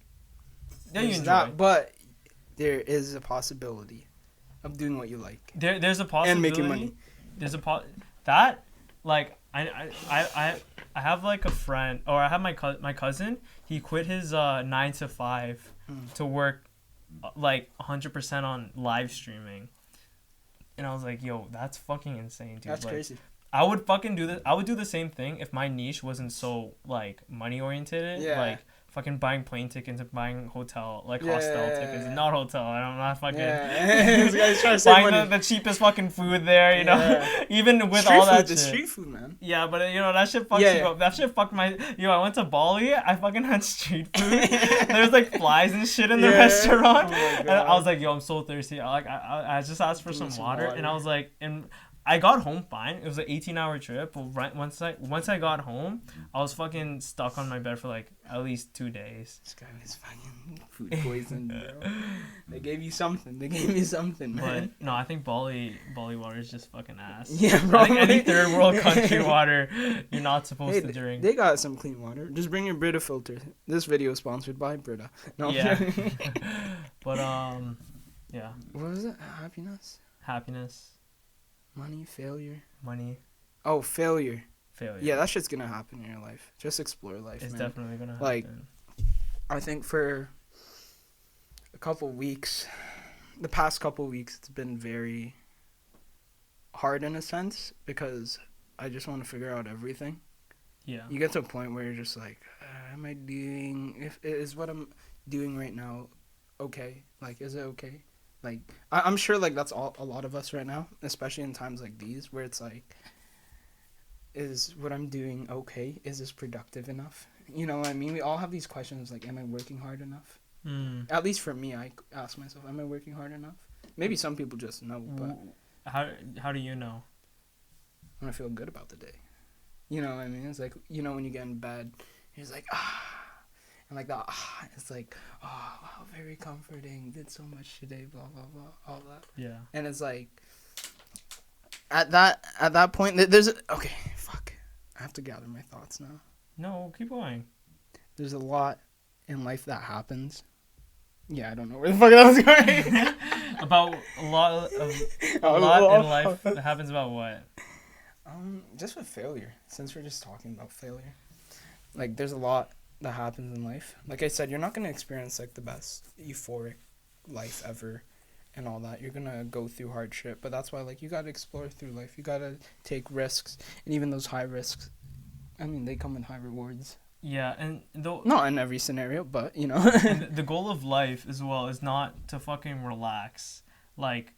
that you enjoy. But there is a possibility of doing what you like. There's a possibility and making money. There's that like I have like a friend, or I have my cousin. He quit his 9 to 5 to work like 100% on live streaming, and I was like, yo, that's fucking insane, dude. That's like, crazy. I would fucking do this. I would do the same thing if my niche wasn't so like money oriented. Yeah. Like fucking buying plane tickets and buying hostel Yeah. tickets, not hotel. I'm not fucking Yeah. This guy's trying to save buying money. the cheapest fucking food there, you know. Yeah. Even with Street all that food, the shit. street food, man. Yeah, but you know that shit fucks Yeah, you yeah. up. That shit fucked my. I went to Bali. I fucking had street food. There's like flies and shit in the Yeah. restaurant. Oh my And God. I was like, yo, I'm so thirsty. I just asked for Give me some some water, and I was like, and I got home fine. It was an 18-hour trip. But once I got home, I was fucking stuck on my bed for like at least 2 days. This guy was fucking food poisoned, bro. They gave you something. They gave you something, man. But no, I think Bali water is just fucking ass. Yeah, I bro. think any third world country water you're not supposed to drink. They got some clean water. Just bring your Brita filter. This video is sponsored by Brita. No. Yeah. But yeah, What was it? Happiness, happiness, money, failure. money, Oh, failure. failure. Yeah, that shit's gonna happen in your life. Just explore life, It's man. definitely gonna happen. Like, I think for a couple weeks, the past couple weeks, it's been very hard in a sense because I just want to figure out everything. yeah. You get to a point where you're just like, am I doing? Is what I'm doing right now okay? Like, is it okay? Like, I'm sure like that's a lot of us right now, especially in times like these where it's like, is what I'm doing okay? Is this productive enough? You know what I mean? We all have these questions like, am I working hard enough? Mm. At least for me, I ask myself, am I working hard enough? Maybe some people just know, but How do you know? when I feel good about the day. You know what I mean? It's like, you know, when you get in bed, you're just like, and like that, it's like, oh, wow, very comforting, did so much today, blah, blah, blah, all that. Yeah. And it's like, at that point, there's, okay, fuck. I have to gather my thoughts now. No, keep going. There's a lot in life that happens. Yeah, I don't know where the fuck that was going. About a lot in life that happens about what? Just with failure, since we're just talking about failure. Like, there's a lot that happens in life. Like I said, you're not going to experience, like, the best euphoric life ever and all that. You're going to go through hardship, but that's why, like, you got to explore through life. You got to take risks, and even those high risks, I mean, they come with high rewards. Yeah, and Not in every scenario, but, you know. and the goal of life as well is not to fucking relax. Like,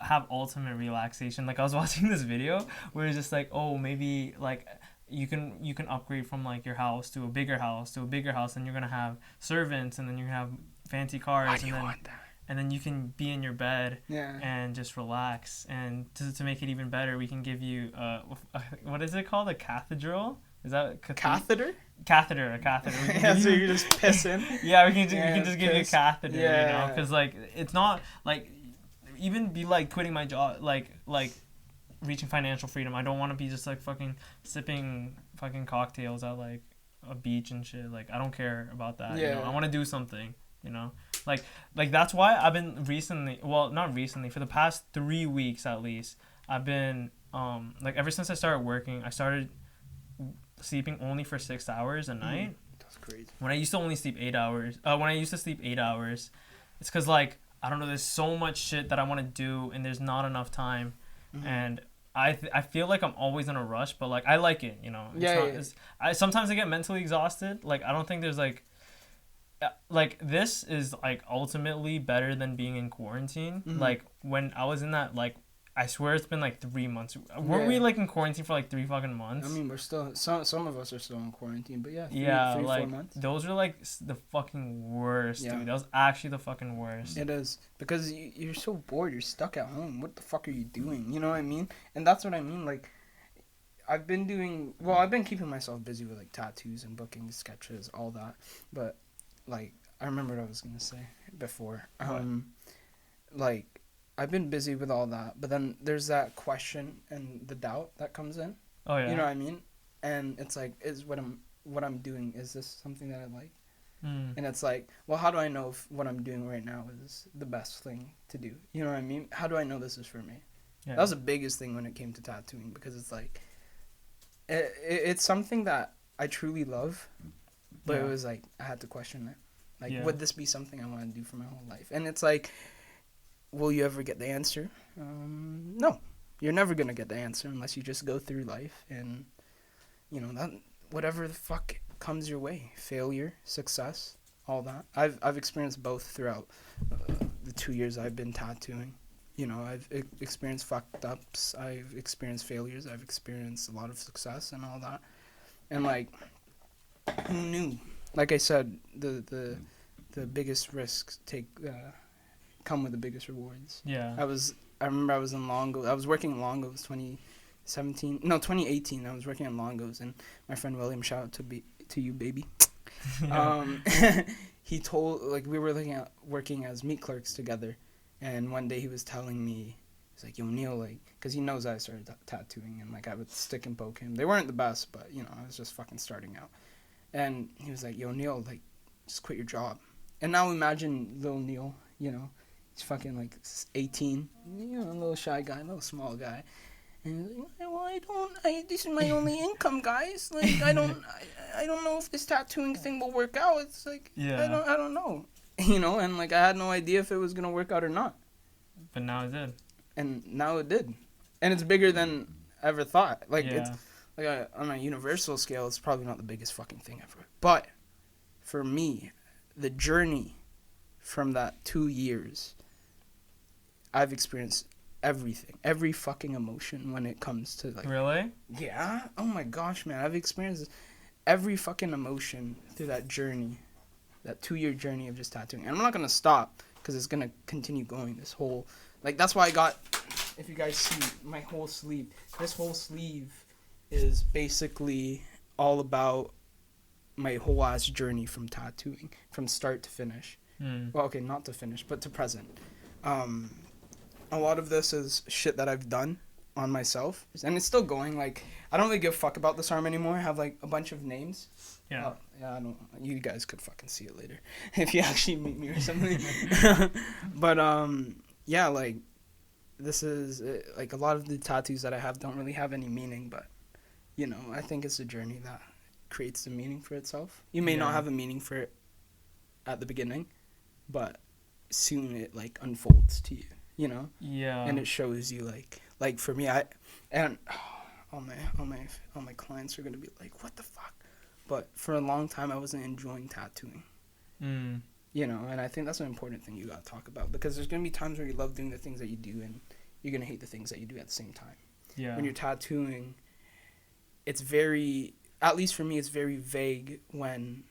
have ultimate relaxation. Like, I was watching this video where it's just like, oh, maybe like you can upgrade from like your house to a bigger house and you're gonna have servants and then you're gonna have fancy cars. Why do you want that? And then you can be in your bed Yeah. and just relax. And to make it even better, we can give you what is it called? A cathedral? Is that Catheter? Catheter. A catheter. We can Yeah, give so you- you just piss in. Yeah, we can Yeah, just give you a piss. catheter, Yeah. you know, because like it's not like even be like quitting my job, like reaching financial freedom. I don't want to be just like fucking sipping fucking cocktails at like a beach and shit. Like I don't care about that. You know? Yeah. I want to do something. You know, like that's why I've been recently. Well, not recently. For the past 3 weeks at least, I've been like ever since I started working, I started sleeping only for 6 hours a night. That's crazy. When I used to only sleep 8 hours, it's because like I don't know, there's so much shit that I want to do and there's not enough time, and I feel like I'm always in a rush, but like I like it, you know. Sometimes I get mentally exhausted. Like I don't think there's like this is like ultimately better than being in quarantine. Like when I was in that, like I swear it's been like 3 months. Weren't we like in quarantine for like 3 fucking months? I mean, we're still some of us are still in quarantine, but yeah, three, like 4 months. those are like the fucking worst, Yeah. dude. That was actually the fucking worst. It is because you're so bored. You're stuck at home. What the fuck are you doing? You know what I mean? And that's what I mean. Like, I've been keeping myself busy with like tattoos and booking sketches, all that. But like, I remember what I was gonna say before. Like, I've been busy with all that, but then there's that question and the doubt that comes in. Oh yeah. You know what I mean? And it's like, is what I'm doing, is this something that I like? And it's like, well, how do I know if what I'm doing right now is the best thing to do? You know what I mean? How do I know this is for me? Yeah. That was the biggest thing when it came to tattooing, because it's like, it's something that I truly love, but Yeah. it was like, I had to question it. Like, Yeah. would this be something I want to do for my whole life? And it's like, will you ever get the answer? No. You're never going to get the answer unless you just go through life and, you know, that whatever the fuck comes your way. Failure, success, all that. I've experienced both throughout the 2 years I've been tattooing. You know, I've experienced fucked ups. I've experienced failures. I've experienced a lot of success and all that. And like, who knew? Like I said, the biggest risks come with the biggest rewards. Yeah. I remember I was in Longo. I was working in Longo's 2018. I was working in Longo's, and my friend William, shout out to you, baby. He told, like, we were working as meat clerks together, and one day he was telling me, he's like, yo, Neil, like, because he knows I started tattooing, and like I would stick and poke him. They weren't the best, but you know, I was just fucking starting out. And he was like, yo, Neil, like, just quit your job. And now imagine little Neil, you know, he's fucking like 18, you know, a little shy guy, a little small guy. And he's like, well, this is my only income, guys. Like, I don't know if this tattooing thing will work out. It's like, yeah. I don't know. You know, and like I had no idea if it was going to work out or not. But now it did. And now it did. And it's bigger than I ever thought. Like, yeah. it's like on a universal scale, it's probably not the biggest fucking thing ever. But for me, the journey from that 2 years, I've experienced everything, every fucking emotion when it comes to like. Really? Yeah. Oh my gosh, man! I've experienced every fucking emotion through that journey, that 2-year journey of just tattooing. And I'm not gonna stop because it's gonna continue going. This whole, like, that's why I got. If you guys see my whole sleeve, this whole sleeve is basically all about my whole ass journey from tattooing, from start to finish. Well, okay, not to finish, but to present. A lot of this is shit that I've done on myself, and it's still going. Like, I don't really give a fuck about this arm anymore. I have like a bunch of names. Yeah. Yeah, I don't. You guys could fucking see it later if you actually meet me or something. But yeah, like, this is like a lot of the tattoos that I have don't really have any meaning, but you know, I think it's a journey that creates the meaning for itself. You may not have a meaning for it at the beginning, but soon it like unfolds to you. You know, Yeah. and it shows you like for me, all my clients are gonna be like, what the fuck? But for a long time, I wasn't enjoying tattooing. You know, and I think that's an important thing you gotta talk about, because there's gonna be times where you love doing the things that you do, and you're gonna hate the things that you do at the same time. Yeah. When you're tattooing, it's very, at least for me, it's very vague when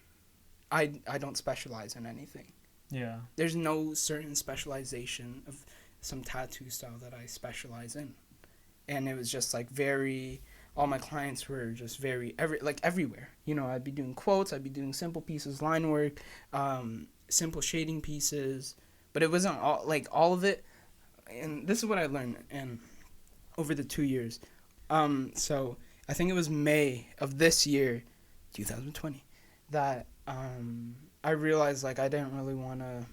I don't specialize in anything. Yeah. There's no certain specialization of some tattoo style that I specialize in. And it was just like all my clients were just everywhere. You know, I'd be doing quotes, I'd be doing simple pieces, line work, simple shading pieces, but it wasn't all of it. And this is what I learned over the 2 years. So I think it was May of this year, 2020, that I realized like I didn't really want to.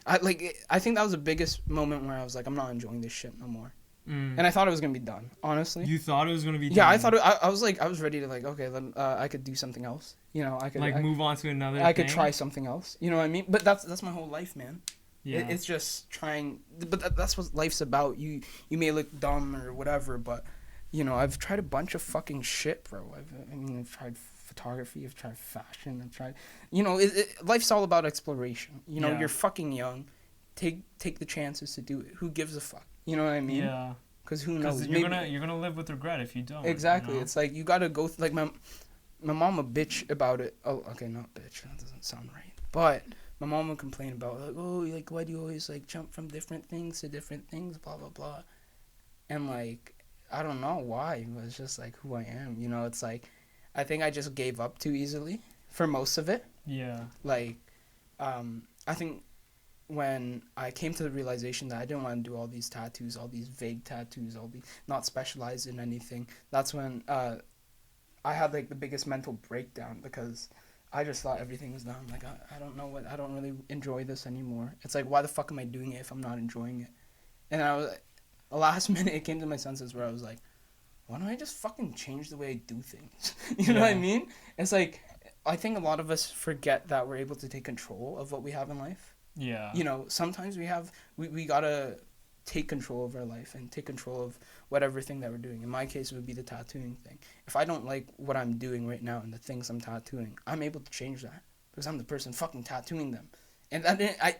I think that was the biggest moment where I was like, I'm not enjoying this shit no more. And I thought it was gonna be done, honestly. You thought it was gonna be done? Yeah, I thought I was ready to like, okay, then I could do something else. You know, I could move on to another thing. I could try something else. You know what I mean? But that's my whole life, man. Yeah. It's just trying. But that's what life's about. You may look dumb or whatever, but you know, I've tried a bunch of fucking shit, bro. I've tried photography, I've tried fashion, I've tried, you know, life's all about exploration. You know, you're fucking young. Take the chances to do it. Who gives a fuck? You know what I mean? Yeah. Because who knows? Because you're gonna live with regret if you don't. Exactly. You know? It's like you gotta go. Like my mom would bitch about it. Oh, okay, not bitch. That doesn't sound right. But my mom would complain about like, oh, like why do you always like jump from different things to different things, blah blah blah. And like I don't know why. It was just like who I am. You know, it's like I think I just gave up too easily for most of it. Yeah. Like, I think when I came to the realization that I didn't want to do all these tattoos, all these vague tattoos, not specialized in anything, that's when I had like the biggest mental breakdown, because I just thought everything was done. Like, I don't know I don't really enjoy this anymore. It's like, why the fuck am I doing it if I'm not enjoying it? And I was, last minute, it came to my senses where I was like, why don't I just fucking change the way I do things? You know what I mean? It's like, I think a lot of us forget that we're able to take control of what we have in life. Yeah. You know, sometimes we gotta take control of our life and take control of whatever thing that we're doing. In my case, it would be the tattooing thing. If I don't like what I'm doing right now and the things I'm tattooing, I'm able to change that because I'm the person fucking tattooing them. And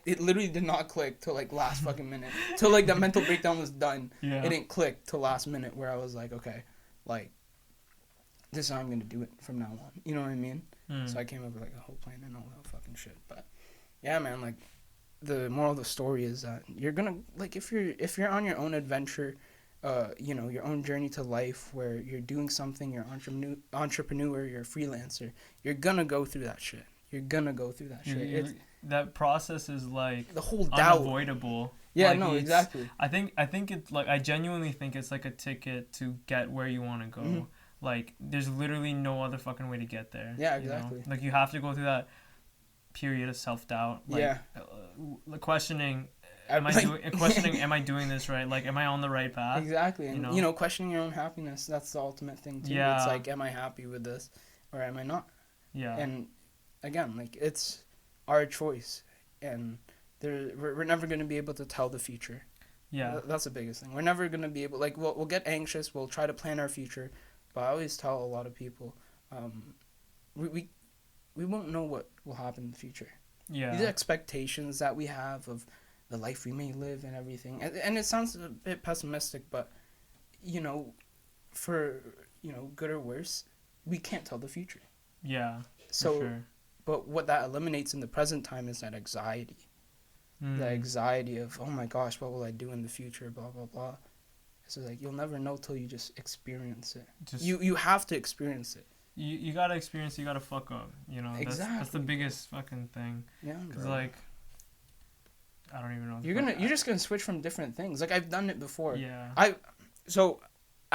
it literally did not click till like last fucking minute. Till like the mental breakdown was done. Yeah. It didn't click till last minute where I was like, okay, like, this is how I'm going to do it from now on. You know what I mean? So I came up with like a whole plan and all that fucking shit. But yeah, man, like the moral of the story is that you're going to, like, if you're on your own adventure, you know, your own journey to life where you're doing something, you're entrepreneur, you're a freelancer, you're going to go through that shit. You're going to go through that shit. That process is like the whole doubt. Unavoidable. Yeah, like, no, exactly. I think it's like, I genuinely think it's like a ticket to get where you want to go. Mm-hmm. Like, there's literally no other fucking way to get there. Yeah, exactly. You know? Like, you have to go through that period of self-doubt. Like, yeah. Questioning, am I doing this right? Like, am I on the right path? Exactly. And, you know, questioning your own happiness, that's the ultimate thing, too. Yeah. It's like, am I happy with this or am I not? Yeah. And, again, like, it's our choice. And we're never going to be able to tell the future. Yeah. That's the biggest thing. We're never going to be able, like, we'll get anxious. We'll try to plan our future. But I always tell a lot of people, we won't know what will happen in the future. Yeah. These expectations that we have of the life we may live and everything. And it sounds a bit pessimistic, but, you know, for, you know, good or worse, we can't tell the future. Yeah. So, for sure. But what that eliminates in the present time is that anxiety. The anxiety of, oh my gosh, what will I do in the future, blah, blah, blah. So, like, you'll never know till you just experience it. You have to experience it. You gotta experience, you gotta fuck up, you know? Exactly. That's the biggest fucking thing. Yeah, Because, bro. like, I don't even know. You're just gonna switch from different things. Like, I've done it before. Yeah. I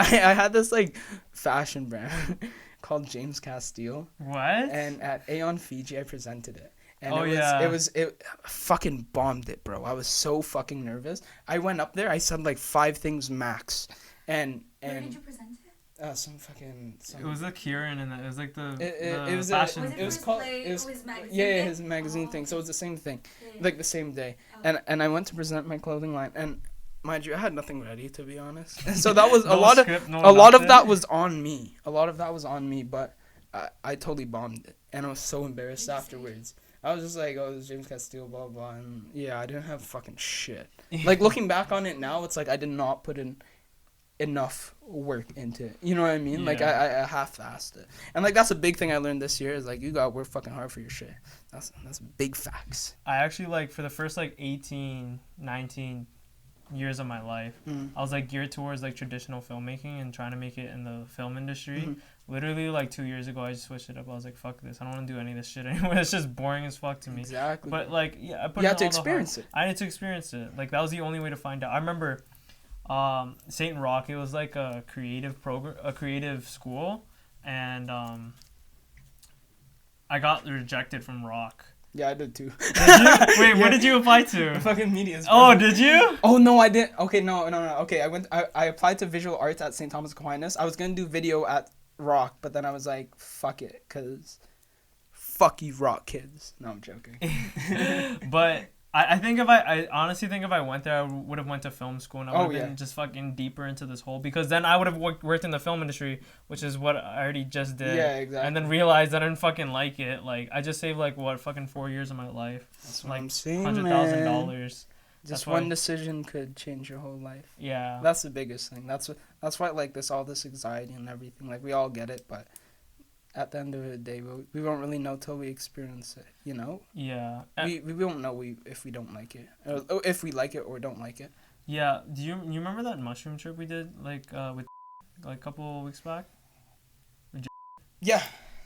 had this, like, fashion brand called James Castile. What? And at Aeon Fiji, I presented it. And it fucking bombed it, bro. I was so fucking nervous. I went up there, I said like 5 things max. And where did you present it? It was like Kieran and it was like the was fashion. it was called his magazine. Yeah, his magazine thing. So it was the same thing, like the same day. And I went to present my clothing line, and mind you, I had nothing ready, to be honest. And so that was a lot of that was on me. A lot of that was on me, but I totally bombed it, and I was so embarrassed afterwards. I was just like, oh, this is James Castile, blah, blah, and yeah, I didn't have fucking shit. Like, looking back on it now, it's like I did not put in enough work into it. You know what I mean? Yeah. Like, I half-assed it. And, like, that's a big thing I learned this year is, like, you gotta work fucking hard for your shit. That's big facts. I actually, like, for the first, like, 18, 19 years of my life, I was, like, geared towards, like, traditional filmmaking and trying to make it in the film industry. Literally, like, 2 years ago, I just switched it up. I was like, fuck this. I don't want to do any of this shit anymore. It's just boring as fuck to me. Exactly. But, like, yeah, I put you had to experience it. I had to experience it. Like, that was the only way to find out. I remember St. Rock, it was, like, a creative school. And I got rejected from Rock. Yeah, I did too. Did you? Wait, what did you apply to? Fucking media. Oh, did you? Oh, no, I didn't. Okay, no. Okay, I applied to visual arts at St. Thomas Aquinas. I was going to do video at Rock, but then I was like, fuck it, because fuck you, Rock kids. No, I'm joking. But I think I honestly think if I went there, I would have went to film school and I would have been just fucking deeper into this hole, because then I would have worked in the film industry, which is what I already just did. Yeah, exactly. And then realized I didn't fucking like it. Like, I just saved, like, what, fucking 4 years of my life. That's what like, I'm saying, $100,000. Just one decision could change your whole life. Yeah. That's the biggest thing. That's why, like, all this anxiety and everything, like, we all get it, but at the end of the day, we won't really know till we experience it, you know? Yeah. We won't know if we don't like it, or if we like it or don't like it. Yeah. Do you remember that mushroom trip we did, like, with, like, a couple weeks back? Yeah.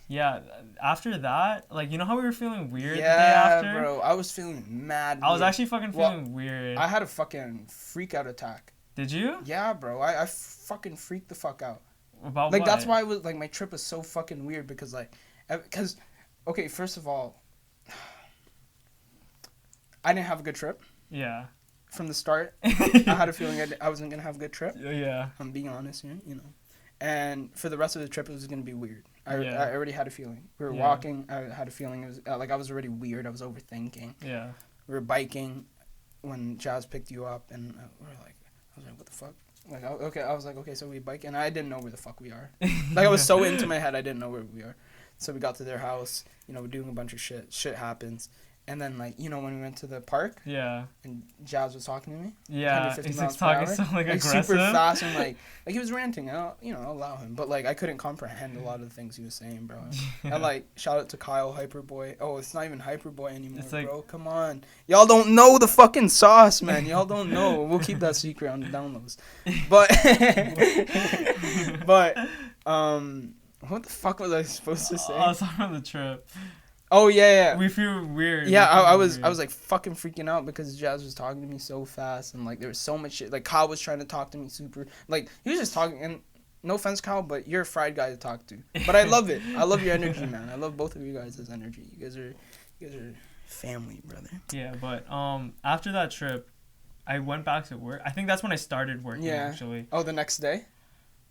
Yeah. After that, like, you know how we were feeling weird the day after? after? Yeah, bro. I was feeling mad weird. I was actually fucking feeling weird. I had a fucking freak out attack. Did you? Yeah, bro. I fucking freaked the fuck out. About like, what? That's why I was, like, my trip was so fucking weird, because, like, okay, first of all, I didn't have a good trip. Yeah. From the start, I had a feeling I wasn't gonna have a good trip. Yeah. I'm being honest here, you know. And for the rest of the trip, it was gonna be weird. I already had a feeling. We were walking. I had a feeling it was like I was already weird. I was overthinking. Yeah. We were biking. when Jazz picked you up, and we're like, I was like, what the fuck? Like, I was like, okay, so we bike, and I didn't know where the fuck we are. Like, I was so into my head, I didn't know where we are. So we got to their house, you know, we're doing a bunch of shit. Shit happens. And then, like, you know, when we went to the park, and Jazz was talking to me, yeah, 150 he's miles like per talking hour, so like like aggressive, super fast, and like he was ranting, and I'll allow him, but like I couldn't comprehend a lot of the things he was saying, bro. Yeah. And like, shout out to Kyle Hyperboy. Oh, it's not even Hyperboy anymore, It's like- bro. Come on, y'all don't know the fucking sauce, man. Y'all don't know. We'll keep that secret on the downloads, but what the fuck was I supposed to say? I was on the trip. Oh yeah. We feel weird. Yeah, We feel I was weird. like fucking freaking out because Jazz was talking to me so fast, and like there was so much shit. Like Kyle was trying to talk to me super, like he was just talking. And no offense, Kyle, but you're a fried guy to talk to. But I love it. I love your energy, man. I love both of you guys' energy. You guys are family, brother. Yeah, but after that trip, I went back to work. I think that's when I started working. Yeah. Actually, Oh, the next day.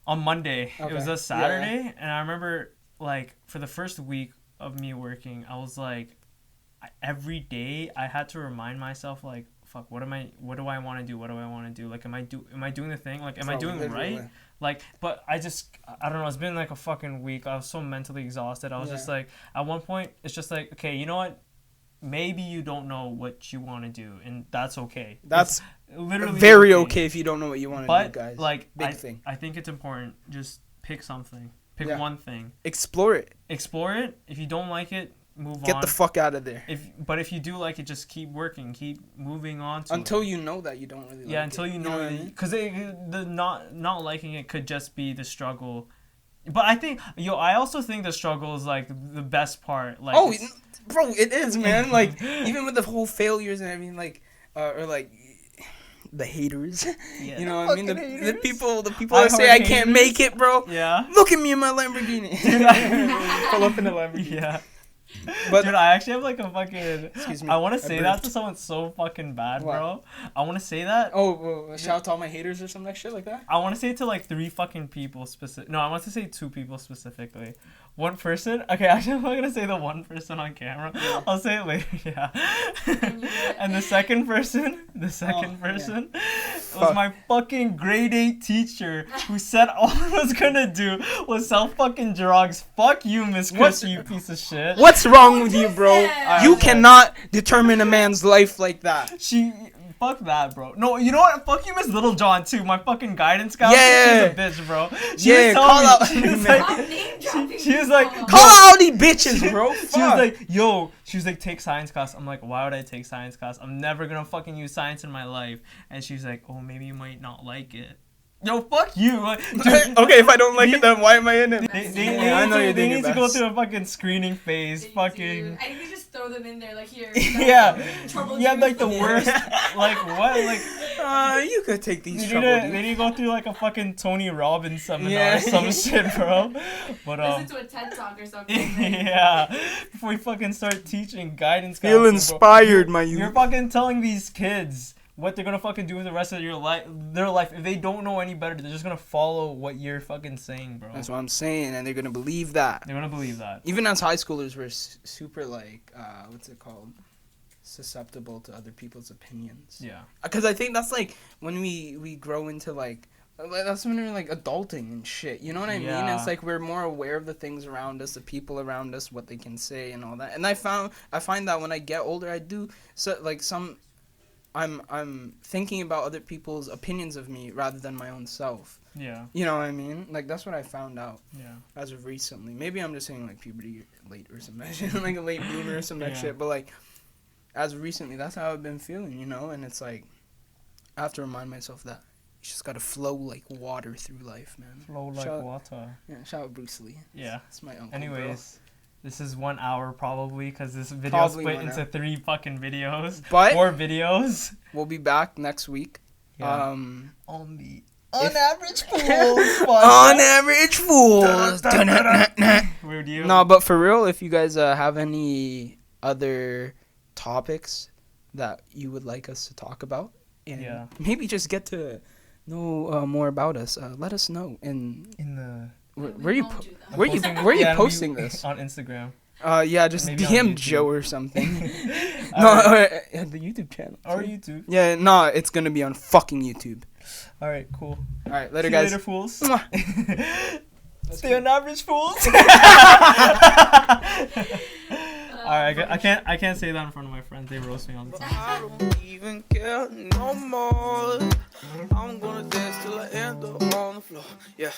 on Monday. It was Okay. a Saturday, and I remember like for the first week of me working, I was like, every day I had to remind myself like, fuck, what do I want to do? What do I want to do? Like, am I doing the thing? Like, am I doing it right? Like, but I don't know. It's been like a fucking week. I was so mentally exhausted. I was just like, at one point, it's just like, okay, you know what? Maybe you don't know what you want to do, and that's okay. That's It's literally very okay if you don't know what you want to But do, guys. like, Big thing. I think it's important. Just pick something. Pick Yeah. one thing. Explore it. Explore it. If you don't like it, move Get on. the fuck out of there. But if you do like it, just keep working. Keep moving on to Until it. you know that you don't really like Yeah, until it. you know, what I mean? because the not liking it could just be the struggle. But I think, I also think the struggle is like the best part. Like, Oh, bro, it is, man. Like, even with the whole failures and everything, like, or like the haters. Yeah. You know what I mean? The Fucking people I that say heart I can't haters. make it, bro. Yeah. Look at me in my Lamborghini. Pull up in a Lamborghini. Yeah. But Dude, I actually have like a fucking. excuse me. I want to say that burped. to someone so fucking bad, What? bro. I want to say that. Oh, shout out to all my haters or some like shit like that. I want to say it to like 3 fucking people specific. No, I want to say 2 people specifically. One person. Okay, actually, I'm not gonna say the one person on camera. I'll say it later. Yeah. And the second person. Was my fucking grade 8 teacher who said all I was gonna do was sell fucking drugs. Fuck you, Miss What's- Christie, you piece of shit. What's wrong with you, bro? Yeah. You cannot determine a man's life like that. Fuck that, bro. No, you know what? Fuck you, Miss Little John, too. My fucking guidance counselor. Yeah. She's a bitch, bro. Yeah, call out- She was Man. I'm like, name dropping she was like, people. Call out these bitches, bro. she was Fuck. like, yo, she was like, take science class. I'm like, why would I take science class? I'm never gonna fucking use science in my life. And she's like, oh, maybe you might not like it. Yo, fuck you. Like, dude, Okay, if I don't like it, then why am I in it? I know you're they doing need your to go best. through a fucking screening phase. They do. Fucking. I think we just throw them in there, like, here. Yeah. Trouble You have like the juice. worst. Like, what? Like. You could take these They trouble. need to go through like a fucking Tony Robbins seminar Yeah. or some shit, bro. But Listen to a TED Talk or something. yeah, before we fucking start teaching guidance. Feel counseling, bro. inspired, my You're youth. fucking telling these kids what they're gonna fucking do with the rest of their life. If they don't know any better, they're just gonna follow what you're fucking saying, bro. That's what I'm saying, and they're gonna believe that. They're gonna believe that. Even as high schoolers, we're super like, what's it called? Susceptible to other people's opinions. Yeah. Because I think that's like when we grow into like that's when we're like adulting and shit. You know what I mean? Yeah. It's like we're more aware of the things around us, the people around us, what they can say and all that. And I find that when I get older, I do I'm thinking about other people's opinions of me rather than my own self. Yeah. You know what I mean? Like that's what I found out Yeah. as of recently. Maybe I'm just saying like puberty late or some shit, like a late bloomer or some Yeah. shit. But like as of recently, that's how I've been feeling, you know. And it's like I have to remind myself that you just gotta flow like water through life, man. Flow like Shout- water. Yeah, shout out Bruce Lee. Yeah. That's my uncle. Anyways, this is 1 hour probably because this video Probably split 1 into hour. 3 fucking videos. But 4 videos. we'll be back next week. Yeah. On On UnAverage Foolz. UnAverage Foolz. Weird you. No, but for real, if you guys have any other topics that you would like us to talk about, and Yeah. maybe just get to know more about us, let us know. And In the where you won't do that. where you posting- where you yeah, posting this? on Instagram. Yeah, just Maybe on DM YouTube. Joe or something. All No, right. the YouTube channel. Or YouTube. Yeah, no, it's gonna be on fucking YouTube. All right, cool. All right, later, See you guys. later, fools. Mwah. Stay UnAverage Foolz. Alright, I can't say that in front of my friends. They roast me all the time. I don't even care no more. I'm gonna dance till I end up on the floor. Yeah.